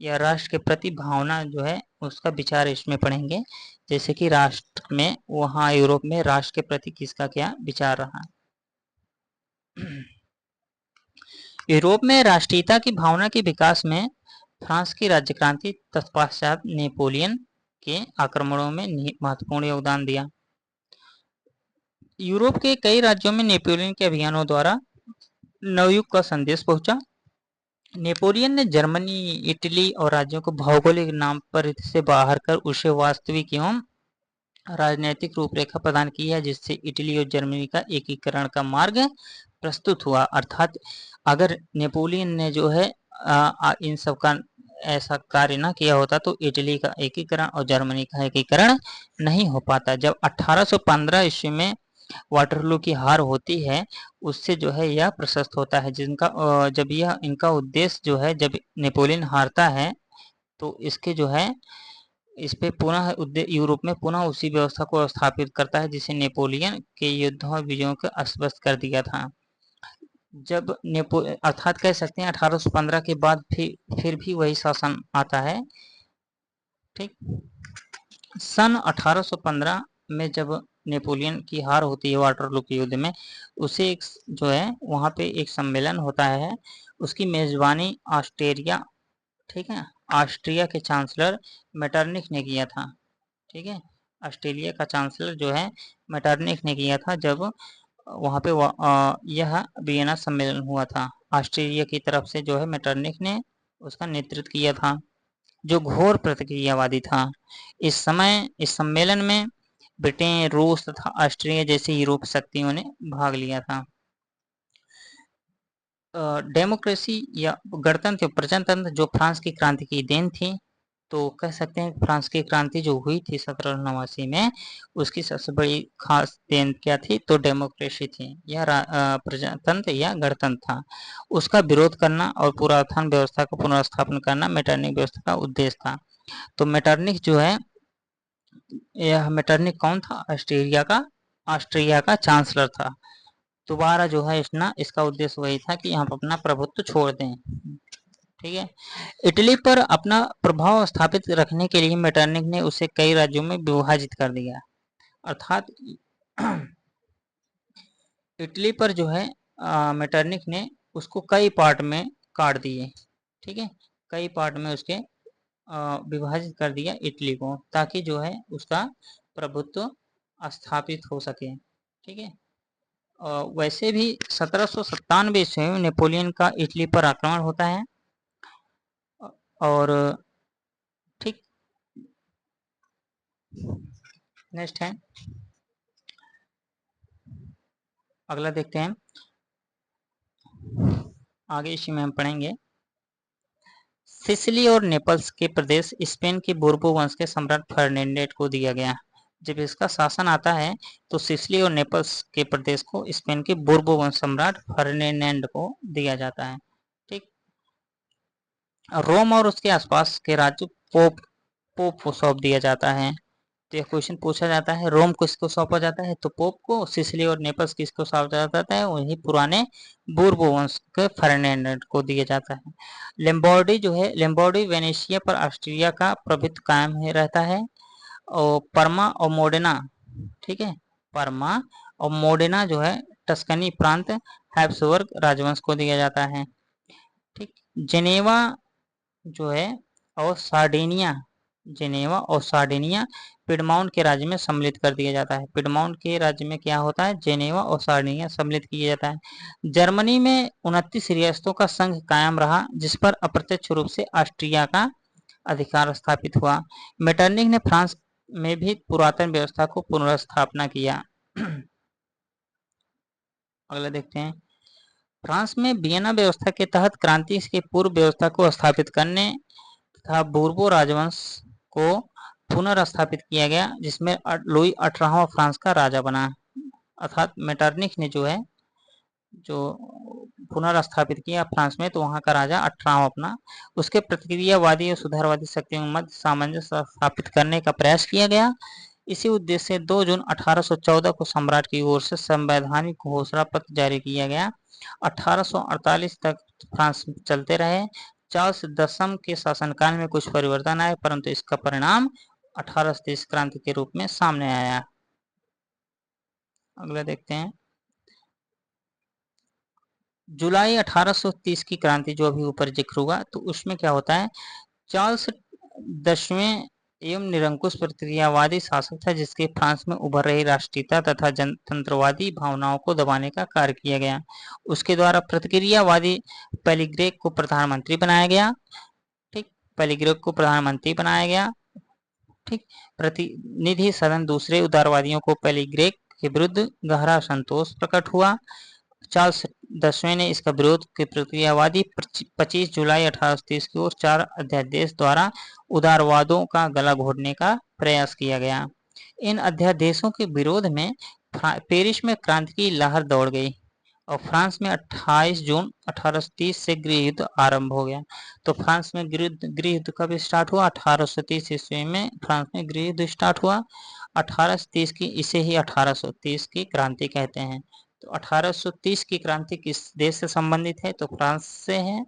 या राष्ट्र के प्रति भावना जो है उसका विचार इसमें पढ़ेंगे। जैसे कि राष्ट्र में वहाँ यूरोप में राष्ट्र के प्रति किसका क्या विचार रहा। यूरोप में राष्ट्रीयता की भावना के विकास में फ्रांस की राज्य क्रांति तत्पश्चात नेपोलियन के आक्रमणों में महत्वपूर्ण योगदान दिया। यूरोप के कई राज्यों में नेपोलियन के अभियानों द्वारा नवयुग का संदेश पहुंचा। नेपोलियन ने जर्मनी, इटली और राज्यों को भौगोलिक नाम पर से बाहर कर उसे वास्तविक एवं राजनीतिक रूपरेखा प्रदान की है, जिससे इटली और जर्मनी का एकीकरण का मार्ग प्रस्तुत हुआ। अर्थात अगर नेपोलियन ने जो है इन सब का ऐसा कार्य ना किया होता तो इटली का एकीकरण और जर्मनी का एकीकरण नहीं हो पाता। जब 1815 ईस्वी में वाटरलू की हार होती है, उससे जो है यह प्रशस्त होता है, जिनका जब यह इनका उद्देश्य जो है, जब नेपोलियन हारता है तो इसके जो है इस पे पुनः यूरोप में पुनः उसी व्यवस्था को स्थापित करता है जिसे नेपोलियन के युद्धों और विजयों को अस्वस्थ कर दिया था। जब अर्थात कह सकते हैं 1815 के बाद फिर भी वही शासन आता है। ठीक, सन 1815 में जब नेपोलियन की हार होती है वाटरलू के युद्ध में, उसे एक जो है वहाँ पे एक सम्मेलन होता है, उसकी मेजबानी ऑस्ट्रेलिया, ठीक है, ऑस्ट्रिया के चांसलर मेटरनिख ने किया था। ठीक है, ऑस्ट्रेलिया का चांसलर जो है मेटरनिख ने किया था जब वहाँ पे यह वियना सम्मेलन हुआ था। ऑस्ट्रेलिया की तरफ से जो है मेटरनिख ने उसका नेतृत्व किया था, जो घोर प्रतिक्रियावादी था। इस समय इस सम्मेलन में ब्रिटेन, रूस तथा ऑस्ट्रिया जैसी यूरोपीय शक्तियों ने भाग लिया था। डेमोक्रेसी या गणतंत्र प्रजातंत्र जो फ्रांस की क्रांति की देन थी, तो कह सकते हैं फ्रांस की क्रांति जो हुई थी 1789 में, उसकी सबसे बड़ी खास देन क्या थी? तो डेमोक्रेसी थी। यह प्रजातंत्र या गणतंत्र था। उसका विरोध करना और पुरातन व्यवस्था का पुनर्स्थापन करना मेटरनिख व्यवस्था का उद्देश्य था। तो मेटरनिख जो है, यह मेटरनिख कौन था? ऑस्ट्रिया का चांसलर था। दोबारा जो है इसका उद्देश्य वही था कि हम अपना प्रभुत्व छोड़ दें। ठीक है, इटली पर अपना प्रभाव स्थापित रखने के लिए मेटरनिख ने उसे कई राज्यों में विभाजित कर दिया। अर्थात इटली पर जो है मेटरनिख ने उसको कई पार्ट में काट दिए। ठीक है, कई पार्ट में उसके विभाजित कर दिया इटली को, ताकि जो है उसका प्रभुत्व स्थापित हो सके। ठीक है, वैसे भी 1797 ईस्वी में नेपोलियन का इटली पर आक्रमण होता है। और ठीक, नेक्स्ट है, अगला देखते हैं। आगे इसी में हम पढ़ेंगे सिसिली और नेपल्स के प्रदेश स्पेन के बोर्बो वंश के सम्राट फर्डिनेंड को दिया गया। जब इसका शासन आता है तो सिसिली और नेपल्स के प्रदेश को स्पेन के बोर्बो वंश सम्राट फर्डिनेंड को दिया जाता है। ठीक, रोम और उसके आसपास के राज्य पोप को सौंप दिया जाता है। तो यह क्वेश्चन पूछा जाता है, रोम किसको सौंपा जाता है? तो पोप को। सिसिली और नेपल्स किसको सौंपा जाता है? वही पुराने बोर्बो वंश के फर्डिनेंड को दिया जाता है। लेम्बार्डी जो है, लेम्बार्डी वेनेशिया पर ऑस्ट्रिया का प्रभुत्व कायम रहता है। और पर्मा और मोडेना, ठीक है, पर्मा और मोडेना जो है टस्कनी प्रांत हैब्सबर्ग राजवंश को दिया जाता है। ठीक, जेनेवा जो है और सार्डिनिया, जेनेवा और सार्डिनिया पिडमाउंट के राज्य में सम्मिलित कर दिया जाता है। पिडमाउंट के राज्य में क्या होता है, जेनेवा और सार्डिनिया सम्मिलित किया जाता है। जर्मनी में 29 रियासतों का संघ कायम रहा, जिस पर अप्रत्यक्ष रूप से ऑस्ट्रिया का अधिकार स्थापित हुआ। मेटरनिख ने फ्रांस में भी पुरातन व्यवस्था को पुनर्स्थापना किया। अगला देखते हैं, फ्रांस में वियना व्यवस्था के तहत क्रांति के पूर्व व्यवस्था को स्थापित करने तथा बूर्बो राजवंश को पुनर्स्थापित किया गया, जिसमें लुई 18वां फ्रांस का राजा बना। अर्थात मेटरनिख ने जो है जो पुनर्स्थापित किया फ्रांस में, तो वहां का राजा 18वां अपना। उसके प्रतिक्रियावादी और सुधारवादी शक्तियों के मध्य सामंजस्य स्थापित करने का प्रयास किया गया। इसी उद्देश्य से 2 जून 1814 को सम्राट की ओर से संवैधानिक घोषणा पत्र जारी किया गया। 1848 तक फ्रांस चलते रहे। चार्ल्स दसम के शासनकाल में कुछ परिवर्तन आए, परंतु इसका परिणाम 1830 क्रांति के रूप में सामने आया। अगला देखते हैं, जुलाई 1830 की क्रांति जो अभी ऊपर जिक्र हुआ, तो उसमें क्या होता है, चार्ल्स 10वें एवं निरंकुश प्रतिक्रियावादी शासक था, जिसके फ्रांस में उभर रही राष्ट्रीयता तथा जनतंत्रवादी भावनाओं को दबाने का कार्य किया गया। उसके द्वारा प्रतिक्रियावादी पेलिग्रेक को प्रधानमंत्री बनाया गया। ठीक, पेलिग्रेक को प्रधानमंत्री बनाया गया। ठीक, प्रतिनिधि सदन दूसरे उदारवादियों को पेलिग्रेक के विरुद्ध गहरा संतोष प्रकट हुआ। चार्ल्स 10वें ने इसका विरोध के प्रतिक्रियावादी 25 जुलाई 1830 की ओर 4 अध्यादेश द्वारा उदारवादों का गला घोटने का प्रयास किया गया। इन अध्यादेशों के विरोध में पेरिस में क्रांति की लहर दौड़ गई और फ्रांस में 28 जून 1830 से गृह युद्ध आरंभ हो गया। तो फ्रांस में गृह युद्ध कब स्टार्ट हुआ, 1830 ईस्वी में फ्रांस में गृह युद्ध स्टार्ट हुआ। 1830 की, इसे ही 1830 की क्रांति कहते हैं। तो 1830 की क्रांति किस देश से संबंधित है, तो फ्रांस से है।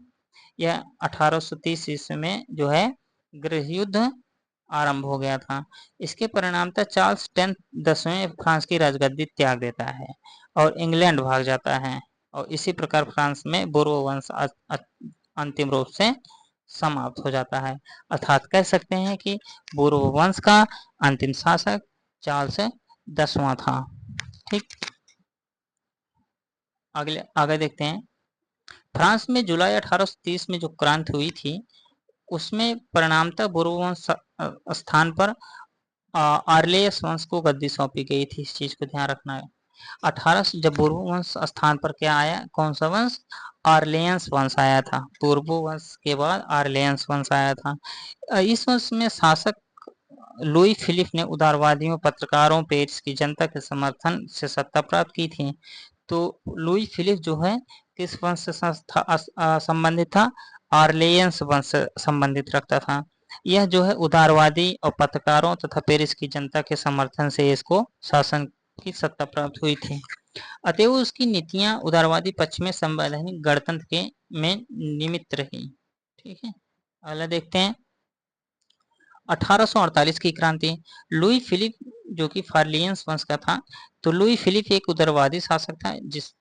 यह 1830 ईस्वी में जो है गृह युद्ध आरंभ हो गया था। इसके परिणामतः चार्ल्स 10वें फ्रांस की राजगद्दी त्याग देता है और इंग्लैंड भाग जाता है, और इसी प्रकार फ्रांस में बोर्बो वंश अंतिम रूप से समाप्त हो जाता है। अर्थात कह सकते हैं कि बोर्बो वंश का अंतिम शासक चार्ल्स 10वां था। ठीक, आगे देखते हैं, फ्रांस में जुलाई 1830 में जो क्रांति हुई थी, उसमें परिणामतः बोर्बो वंश स्थान पर आर्लेयस वंश को गद्दी सौंपी गई थी। इस चीज को ध्यान रखना है। 18 जब बोर्बो वंश स्थान पर क्या आया, कौन सा वंश, आर्लेयंस वंश आया था। बोर्बो वंश के बाद आर्लेयंस वंश आया था। इस वंश में शासक लुई फिलिप ने उदारवादियों, पत्रकारों, पेरिस की जनता के समर्थन से सत्ता प्राप्त की थी। तो लुई फिलिप जो है किस वंश से संबंधित था, आर्लेयंस वंश से संबंधित रखता था। यह जो है उदारवादी और पत्रकारों तथा पेरिस की जनता के समर्थन से इसको शासन की सत्ता प्राप्त हुई थी। अतएव उसकी नीतियां उदारवादी पक्ष में संवैधानिक गणतंत्र के में निमित्त रही। ठीक है, अगला देखते हैं, 1848 की क्रांति। लुई फिलिप जो कि फार्लियंस वंश का था, तो लुई फिलिप एक उदारवादी शासक था, जिस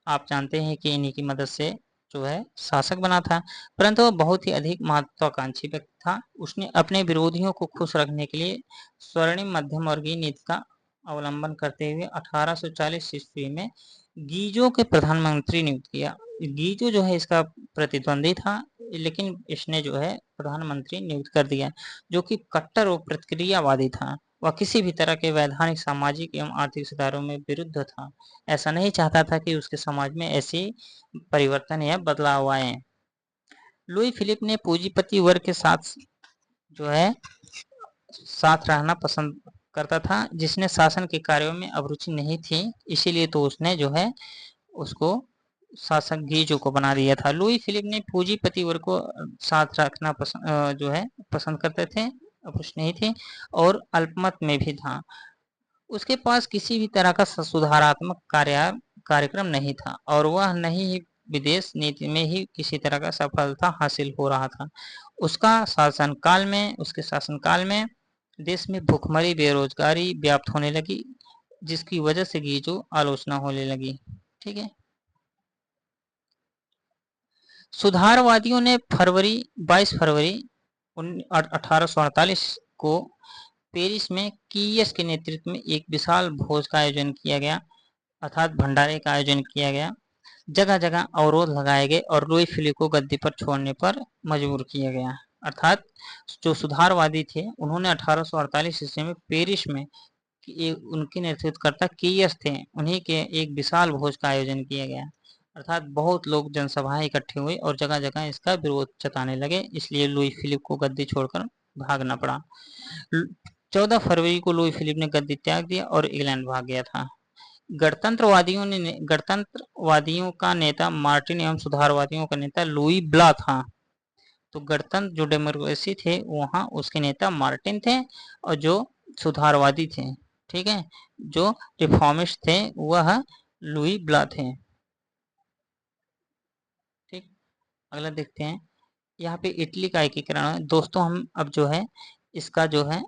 आप जानते हैं कि इन्हीं की मदद से जो है शासक बना था, परंतु वह बहुत ही अधिक महत्वाकांक्षी व्यक्ति था। उसने अपने विरोधियों को खुश रखने के लिए स्वर्णिम मध्यम वर्गीय नीति का अवलंबन करते हुए 1840 ईस्वी में गीजो के प्रधानमंत्री नियुक्त किया। गीजो जो है इसका प्रतिद्वंदी था, लेकिन इसने जो है प्रधानमंत्री नियुक्त कर दिया, जो कि कट्टर और प्रतिक्रियावादी था। वह किसी भी तरह के वैधानिक, सामाजिक एवं आर्थिक सुधारों में विरुद्ध था। ऐसा नहीं चाहता था कि उसके समाज में ऐसी परिवर्तन या बदलाव आए। लुई फिलिप ने पूंजीपति वर्ग के साथ जो है साथ रहना पसंद करता था, जिसने शासन के कार्यों में अभिरुचि नहीं थी। इसीलिए तो उसने जो है उसको शासक गीजो को बना दिया था। लुई फिलिप ने पूंजीपति वर्ग को साथ रखना जो है पसंद करते थे, अपुरुष नहीं थे, और अल्पमत में भी था। उसके पास किसी भी तरह का सुधारात्मक कार्यक्रम नहीं था, और वह नहीं ही विदेश नीति में ही किसी तरह का सफलता हासिल हो रहा था। उसके शासनकाल में देश में भूखमरी बेरोजगारी व्याप्त होने लगी, जिसकी वजह से की जो आलोचना होने लगी। ठीक है। सुधारवादियों ने 22 फरवरी 1848 को पेरिस में कीयस के नेतृत्व में एक विशाल भोज का आयोजन किया गया, अर्थात भंडारे का आयोजन किया गया। जगह जगह अवरोध लगाए गए और लुई फिलिप को गद्दी पर छोड़ने पर मजबूर किया गया। अर्थात जो सुधारवादी थे उन्होंने 1848 ईस्वी में पेरिस में उनके नेतृत्वकर्ता कीयस थे, उन्हीं के एक विशाल भोज का आयोजन किया गया। अर्थात बहुत लोग जनसभाएं इकट्ठे हुए और जगह जगह इसका विरोध जताने लगे, इसलिए लुई फिलिप को गद्दी छोड़कर भागना पड़ा। 14 फरवरी को लुई फिलिप ने गद्दी त्याग दिया और इंग्लैंड भाग गया था। गणतंत्रवादियों का नेता मार्टिन एवं सुधारवादियों का नेता लुई ब्ला था। तो गणतंत्र जो डेमोक्रेसी थे वहां उसके नेता मार्टिन थे और जो सुधारवादी थे, ठीक है, जो रिफॉर्मिस्ट थे वह लुई ब्ला थे। ठीक, अगला देखते हैं। यहाँ पे इटली का एकीकरण है दोस्तों। हम अब जो है इसका जो है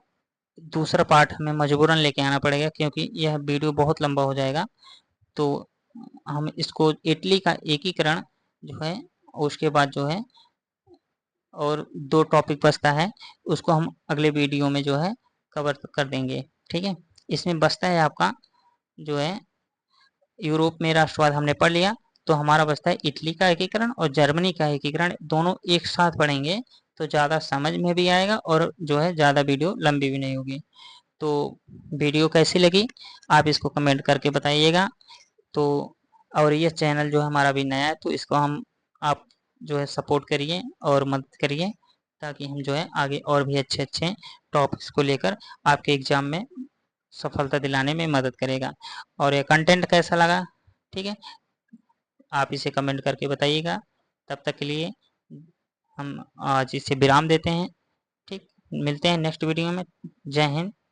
दूसरा पार्ट हमें मजबूरन लेके आना पड़ेगा, क्योंकि यह वीडियो बहुत लंबा हो जाएगा। तो हम इसको इटली का एकीकरण जो है उसके बाद जो है और 2 टॉपिक बचता है, उसको हम अगले वीडियो में जो है कवर कर देंगे। ठीक है, इसमें बचता है आपका जो है यूरोप में राष्ट्रवाद हमने पढ़ लिया, तो हमारा बचता है इटली का एकीकरण और जर्मनी का एकीकरण। दोनों एक साथ पढ़ेंगे तो ज़्यादा समझ में भी आएगा और जो है ज़्यादा वीडियो लंबी भी नहीं होगी। तो वीडियो कैसी लगी आप इसको कमेंट करके बताइएगा। तो और ये चैनल जो हमारा भी नया है तो इसको हम आप जो है सपोर्ट करिए और मदद करिए, ताकि हम जो है आगे और भी अच्छे अच्छे टॉपिक्स को लेकर आपके एग्ज़ाम में सफलता दिलाने में मदद करेगा। और ये कंटेंट कैसा लगा, ठीक है, आप इसे कमेंट करके बताइएगा। तब तक के लिए हम आज इसे विराम देते हैं। ठीक, मिलते हैं नेक्स्ट वीडियो में। जय हिंद।